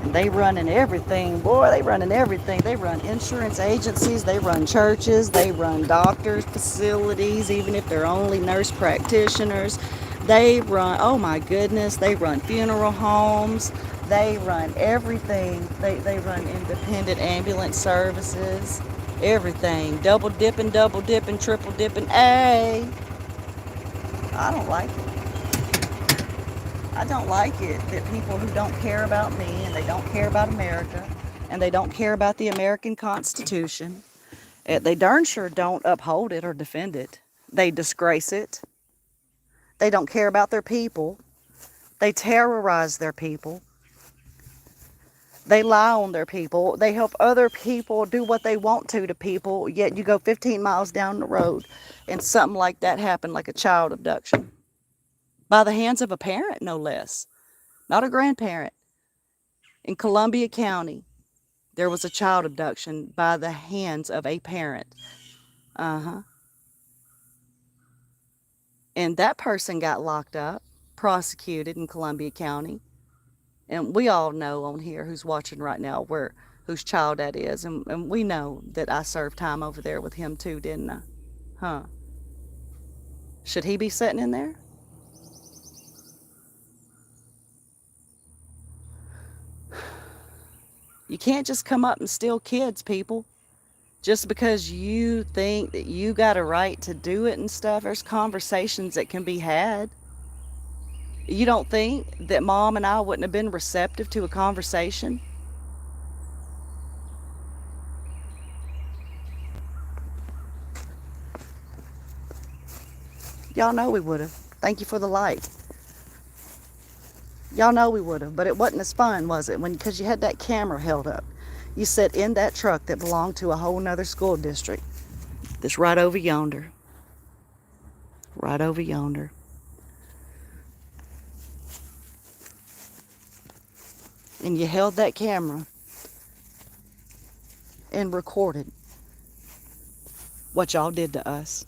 and they running everything. Boy, they running everything. They run insurance agencies, they run churches, they run doctors' facilities, even if they're only nurse practitioners. They run, oh my goodness, they run funeral homes. They run everything. They run independent ambulance services, everything. Double dipping, triple dipping. Hey, I don't like it. I don't like it that people who don't care about me and they don't care about America and they don't care about the American Constitution, they darn sure don't uphold it or defend it. They disgrace it. They don't care about their people. They terrorize their people. They lie on their people. They help other people do what they want to people, yet you go 15 miles down the road and something like that happened, like a child abduction. By the hands of a parent, no less. Not a grandparent. In Columbia County, there was a child abduction by the hands of a parent. Uh-huh. And that person got locked up, prosecuted in Columbia County. And we all know on here who's watching right now whose child that is. And we know that I served time over there with him too, didn't I? Huh. Should he be sitting in there? You can't just come up and steal kids, people. Just because you think that you got a right to do it and stuff, there's conversations that can be had. You don't think that mom and I wouldn't have been receptive to a conversation? Y'all know we would have. Thank you for the light. Y'all know we would have, but it wasn't as fun, was it? Because you had that camera held up. You sat in that truck that belonged to a whole nother school district that's right over yonder. Right over yonder. And you held that camera and recorded what y'all did to us.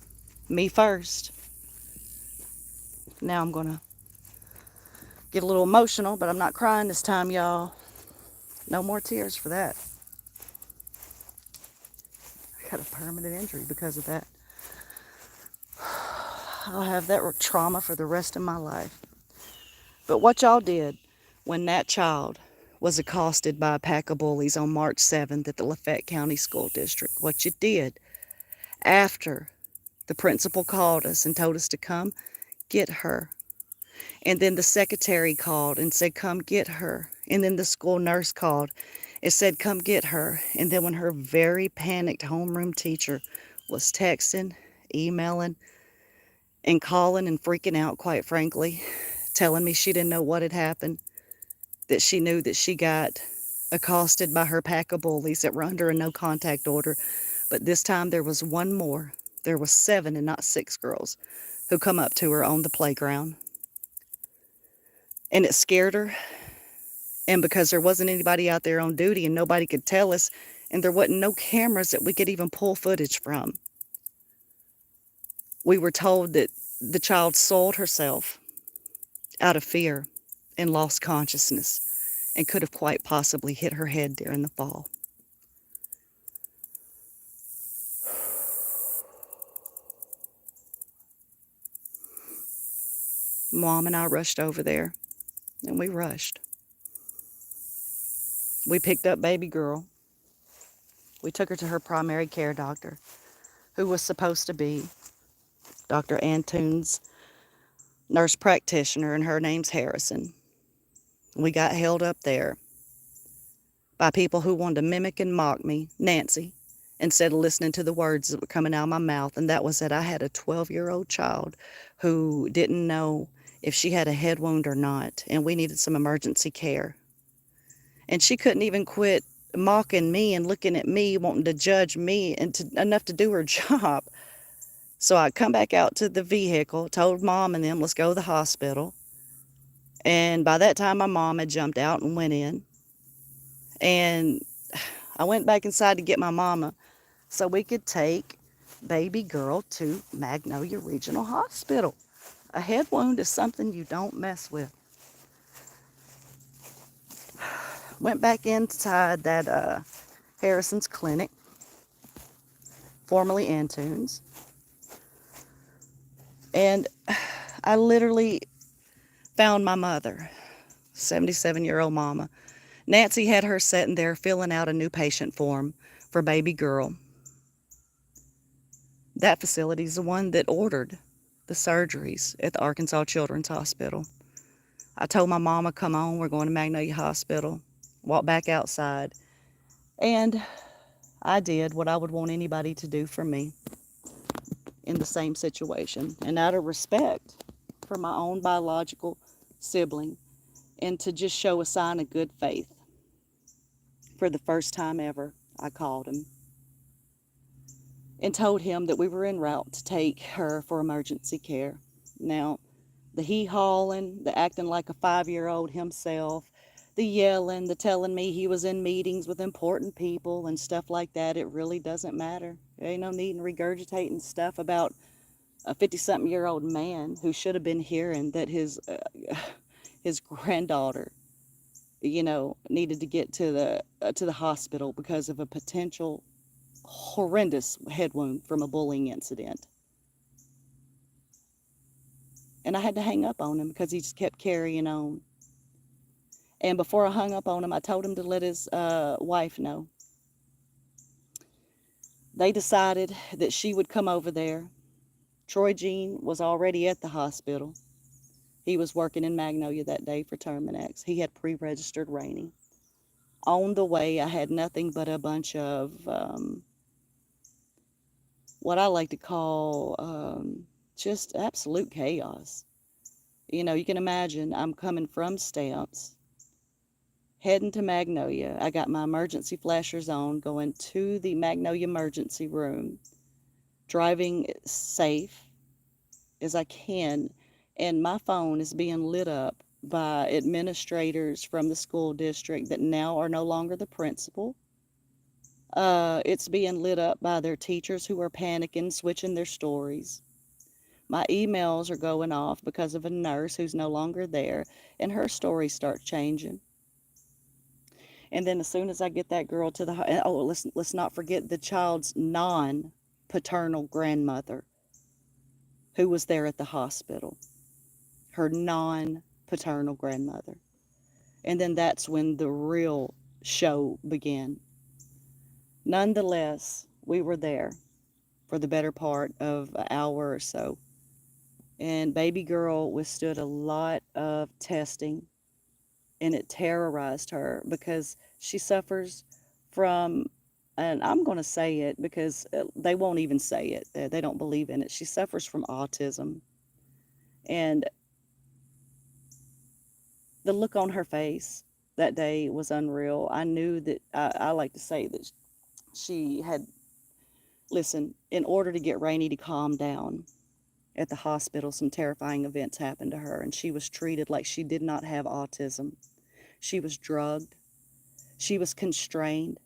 Me first. Now I'm going to get a little emotional, but I'm not crying this time, y'all. No more tears for that. Got a permanent injury because of that. I'll have that trauma for the rest of my life. But what y'all did when that child was accosted by a pack of bullies on March 7th at the Lafayette County School District, what you did after the principal called us and told us to come get her. And then the secretary called and said, come get her. And then the school nurse called and said, come get her. And then when her very panicked homeroom teacher was texting, emailing, and calling and freaking out, quite frankly, telling me she didn't know what had happened, that she knew that she got accosted by her pack of bullies that were under a no contact order. But this time there was one more. There was 7 and not 6 girls who come up to her on the playground. And it scared her. And because there wasn't anybody out there on duty and nobody could tell us, and there wasn't no cameras that we could even pull footage from, we were told that the child soiled herself out of fear and lost consciousness and could have quite possibly hit her head during the fall. Mom and I rushed over there, and we rushed. We picked up baby girl. We took her to her primary care doctor, who was supposed to be Dr. Antoon's nurse practitioner, and her name's Harrison. We got held up there by people who wanted to mimic and mock me, Nancy, instead of listening to the words that were coming out of my mouth, and that was that I had a 12-year-old child who didn't know if she had a head wound or not, and we needed some emergency care. And she couldn't even quit mocking me and looking at me, wanting to judge me enough to do her job. So I come back out to the vehicle, told Mom and them, let's go to the hospital. And by that time, my mom had jumped out and went in. And I went back inside to get my mama so we could take baby girl to Magnolia Regional Hospital. A head wound is something you don't mess with. Went back inside that Harrison's clinic, formerly Antoon's. And I literally found my mother, 77-year-old mama. Nancy had her sitting there filling out a new patient form for baby girl. That facility is the one that ordered the surgeries at the Arkansas Children's Hospital. I told my mama, come on, we're going to Magnolia Hospital. Walked back outside. And I did what I would want anybody to do for me in the same situation. And out of respect for my own biological sibling, and to just show a sign of good faith, for the first time ever, I called him and told him that we were en route to take her for emergency care. Now, the hee-hawing, the acting like a 5-year-old himself, the yelling, the telling me he was in meetings with important people and stuff like that, it really doesn't matter. There ain't no need in regurgitating stuff about a 50-something-year-old man who should have been hearing that his granddaughter, needed to get to the hospital because of a potential horrendous head wound from a bullying incident. And I had to hang up on him because he just kept carrying on. And before I hung up on him, I told him to let his wife know. They decided that she would come over there. Troy Jean was already at the hospital. He was working in Magnolia that day for Terminex. He had pre-registered Rainey. On the way, I had nothing but a bunch of what I like to call just absolute chaos. You can imagine I'm coming from Stamps, heading to Magnolia. I got my emergency flashers on, going to the Magnolia emergency room, driving safe as I can, and my phone is being lit up by administrators from the school district that now are no longer the principal. It's being lit up by their teachers who are panicking, switching their stories. My emails are going off because of a nurse who's no longer there, and her story starts changing. And then as soon as I get that girl to the oh, let's not forget the child's non-paternal grandmother who was there at the hospital. Her non-paternal grandmother. And then that's when the real show began. Nonetheless, we were there for the better part of an hour or so. And baby girl withstood a lot of testing, and it terrorized her because she suffers from, and I'm going to say it because they won't even say it. They don't believe in it. She suffers from autism. And the look on her face that day was unreal. I knew that, I like to say that she had, listen, in order to get Rainey to calm down at the hospital, some terrifying events happened to her, and she was treated like she did not have autism. She was drugged. She was constrained.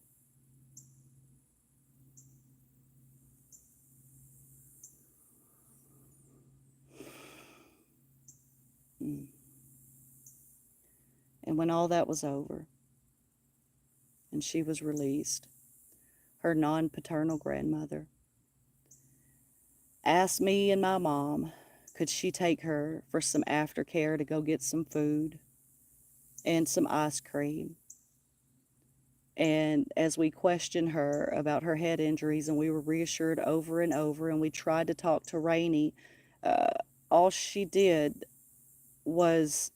Mm. And when all that was over and she was released, her non paternal grandmother asked me and my mom, could she take her for some aftercare to go get some food and some ice cream. And as we questioned her about her head injuries, and we were reassured over and over, and we tried to talk to Rainey, uh, all she did was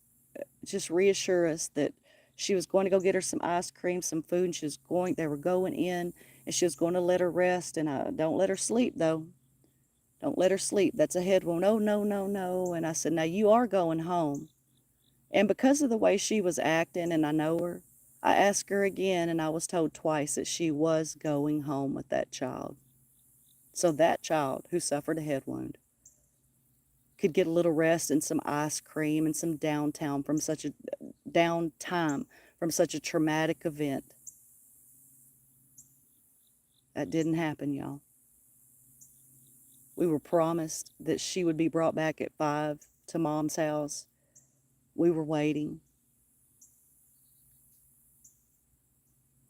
just reassure us that she was going to go get her some ice cream, some food, and they were going in, and she was going to let her rest, and don't let her sleep, though. Don't let her sleep. That's a head wound. Oh, no, no, no. And I said, now you are going home. And because of the way she was acting, and I know her, I asked her again, and I was told twice that she was going home with that child. So that child who suffered a head wound could get a little rest and some ice cream and some downtime from such a traumatic event. That didn't happen, y'all. We were promised that she would be brought back at 5 to Mom's house. We were waiting.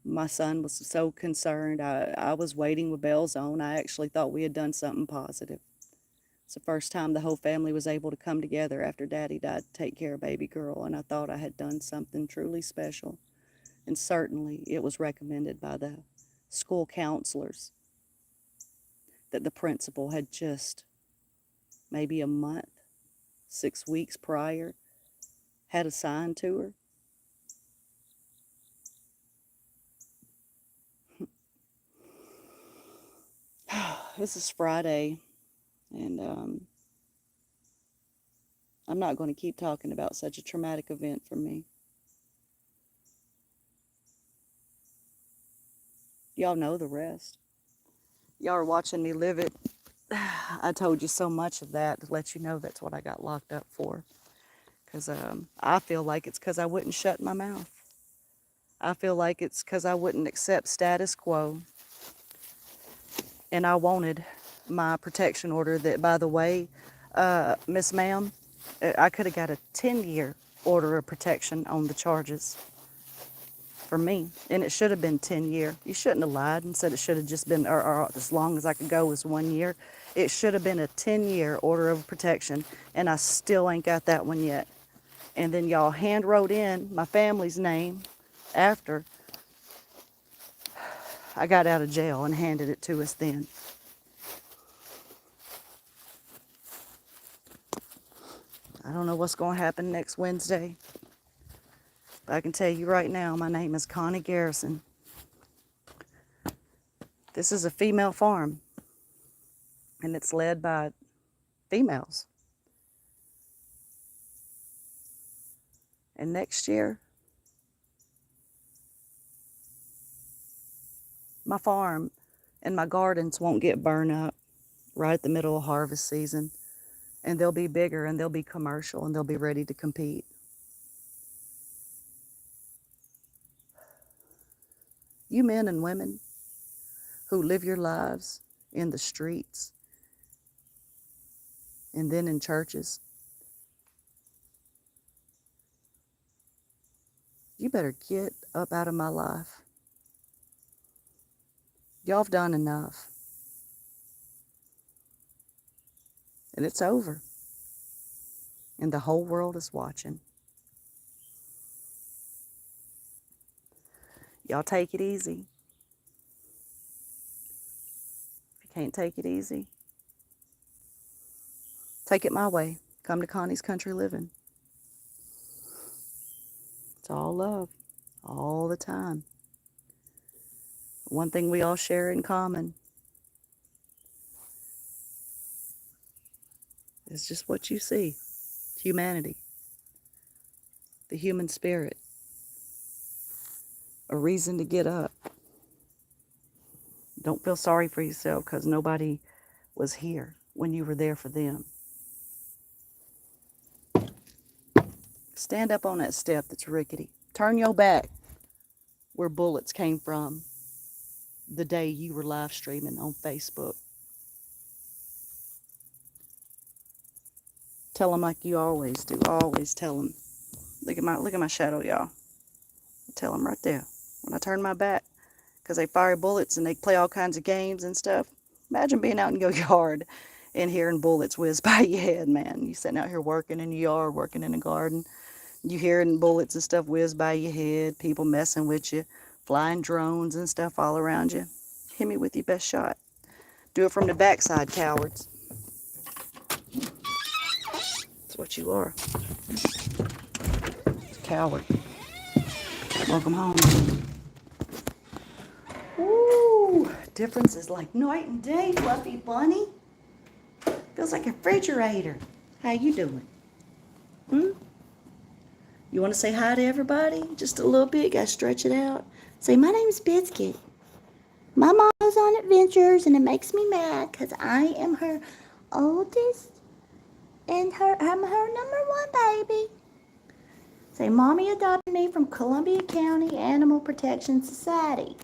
My son was so concerned. I was waiting with bells on. I actually thought we had done something positive. It's the first time the whole family was able to come together after Daddy died to take care of baby girl, and I thought I had done something truly special. And certainly it was recommended by the school counselors that the principal had just maybe a month, 6 weeks prior, had assigned to her. This is Friday, and I'm not going to keep talking about such a traumatic event for me. Y'all know the rest. Y'all are watching me live it. I told you so much of that to let you know that's what I got locked up for. Because I feel like it's because I wouldn't shut my mouth. I feel like it's because I wouldn't accept status quo. And I wanted my protection order that, by the way, Miss Ma'am, I could have got a 10-year order of protection on the charges for me. And it should have been 10-year. You shouldn't have lied and said it should have just been, or as long as I could go was 1 year. It should have been a 10-year order of protection, and I still ain't got that one yet. And then y'all hand wrote in my family's name after I got out of jail and handed it to us then. I don't know what's going to happen next Wednesday. But I can tell you right now, my name is Connie Garrison. This is a female farm, and it's led by females. And next year, my farm and my gardens won't get burned up right at the middle of harvest season. And they'll be bigger, and they'll be commercial, and they'll be ready to compete. You men and women who live your lives in the streets and then in churches, You better get up out of my life. Y'all have done enough. And it's over. And the whole world is watching. Y'all take it easy. If you can't take it easy, take it my way. Come to Connie's Country Living. It's all love, all the time. One thing we all share in common is just what you see. Humanity. The human spirit. A reason to get up. Don't feel sorry for yourself because nobody was here when you were there for them. Stand up on that step that's rickety. Turn your back where bullets came from the day you were live streaming on Facebook. Tell them like you always do. Always tell them. Look at my shadow, y'all. Tell them right there. When I turn my back, because they fire bullets and they play all kinds of games and stuff. Imagine being out in your yard and hearing bullets whiz by your head, man. You sitting out here working in the yard, working in the garden. You hearing bullets and stuff whiz by your head, people messing with you, flying drones and stuff all around you. Hit me with your best shot. Do it from the backside, cowards. That's what you are. Coward. Welcome home. Ooh, difference is like night and day, Fluffy Bunny. Feels like a refrigerator. How you doing? You want to say hi to everybody? Just a little bit. Gotta stretch it out. Say, my name's Biscuit. My mom goes on adventures, and it makes me mad because I am her oldest, and I'm her number one baby. Say, Mommy adopted me from Columbia County Animal Protection Society.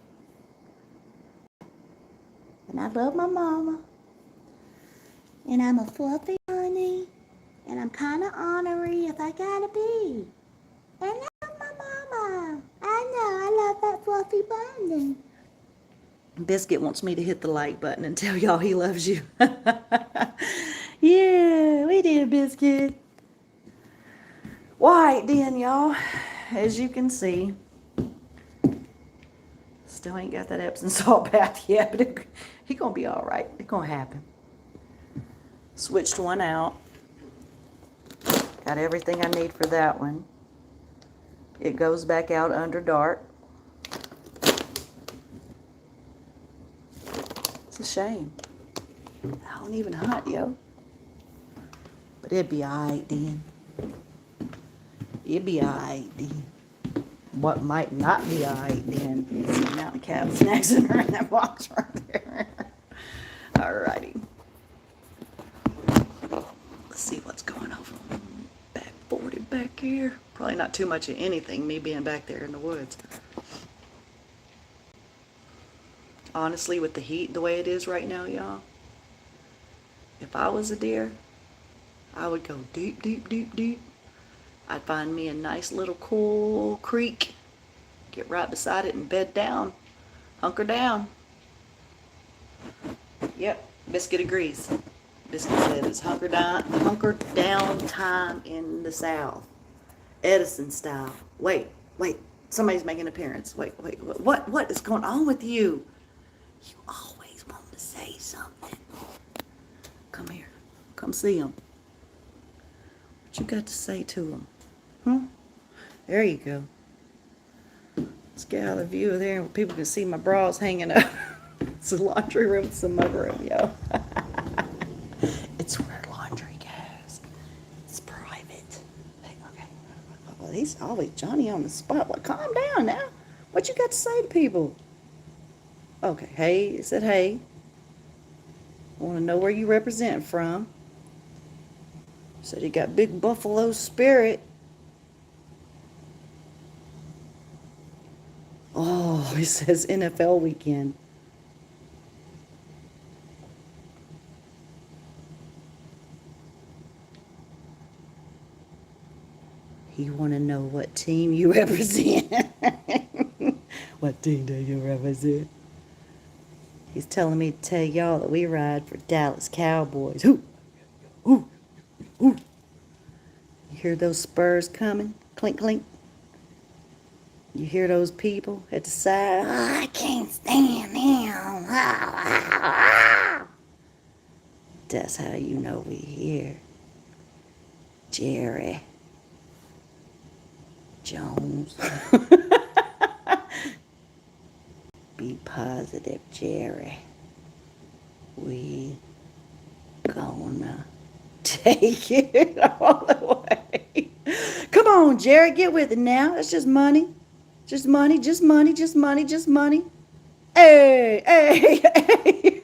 And I love my mama. And I'm a fluffy bunny. And I'm kind of ornery if I gotta be. And I love my mama. I know, I love that fluffy bunny. Biscuit wants me to hit the like button and tell y'all he loves you. Yeah, we did, Biscuit. White then, y'all. As you can see. Still ain't got that Epsom salt bath yet, but he gonna be all right. It's gonna happen. Switched one out. Got everything I need for that one. It goes back out under dark. It's a shame. I don't even hunt, yo. But it'd be alright then. It'd be alright then. What might not be alright then is the amount of cat snacks in that box right there. Alrighty. Let's see what's going on. Back 40 back here. Probably not too much of anything, me being back there in the woods. Honestly, with the heat the way it is right now, y'all, if I was a deer, I would go deep, deep, deep, deep. I'd find me a nice little cool creek, get right beside it and bed down, hunker down. Yep, Biscuit agrees. Biscuit said it's hunker down time in the South. Edison style. Wait, somebody's making an appearance. Wait, what is going on with you? You always want to say something. Come here. Come see him. What you got to say to him? There you go. Let's get out of the view of there where people can see my bras hanging up. It's a laundry room. It's a mug room, yo. It's where laundry goes. It's private. Okay. Well, he's always Johnny on the spot. Well, calm down now. What you got to say to people? Okay, hey, it said hey. I want to know where you represent from. Said he got big buffalo spirit. Oh, he says NFL weekend. He want to know what What team you represent? What team do you represent? He's telling me to tell y'all that we ride for Dallas Cowboys. Hoo! Hoo! Hoo! You hear those spurs coming? Clink, clink. You hear those people at the side? Oh, I can't stand them. That's how you know we here. Jerry Jones. Be positive, Jerry. We gonna take it all the way. Come on, Jerry, get with it now. It's just money. Just money, just money, just money, just money. Hey, hey, hey.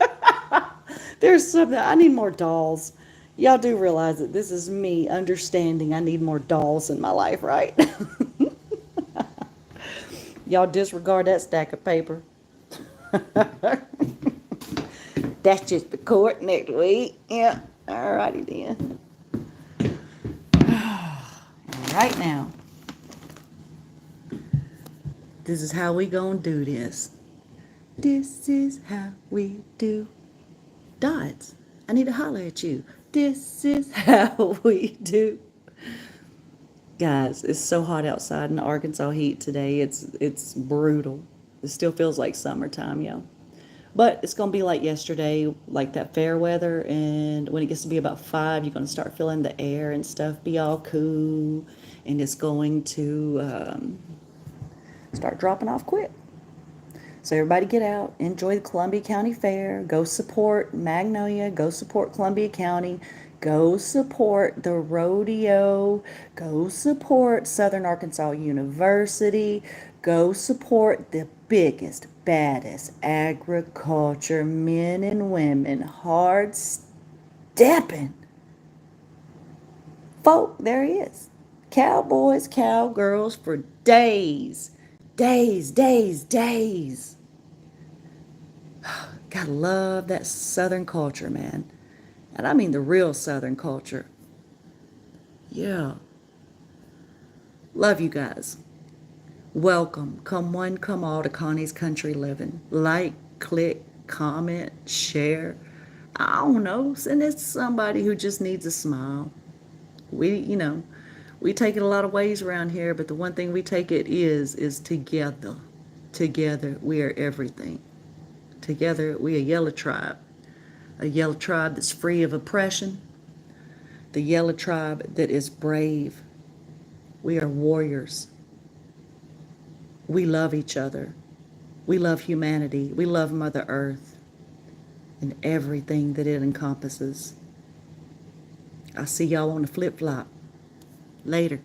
There's something. I need more dolls. Y'all do realize that this is me understanding I need more dolls in my life, right? Y'all disregard that stack of paper. That's just the court next week. Yeah. Alrighty then. Right now, this is how we gonna do this. This is how we do. Dots, I need to holler at you. This is how we do. Guys, it's so hot outside in the Arkansas heat today. It's brutal. It still feels like summertime, yo. But it's going to be like yesterday, like that fair weather. And when it gets to be about 5, you're going to start feeling the air and stuff be all cool. And it's going to start dropping off quick. So everybody get out, enjoy the Columbia County Fair, go support Magnolia, go support Columbia County, go support the rodeo, go support Southern Arkansas University, go support the biggest, baddest agriculture men and women, hard stepping folk there is. Cowboys, cowgirls for days, days, days, days. Gotta love that Southern culture, man. And I mean the real Southern culture. Yeah. Love you guys. Welcome. Come one, come all to Connie's Country Living. Like, click, comment, share. I don't know. Send it to somebody who just needs a smile. We take it a lot of ways around here, but the one thing we take it is together. Together, we are everything. Together, we a yellow tribe. A yellow tribe that's free of oppression. The yellow tribe that is brave. We are warriors. We love each other. We love humanity. We love Mother Earth and everything that it encompasses. I'll see y'all on the flip-flop. Later.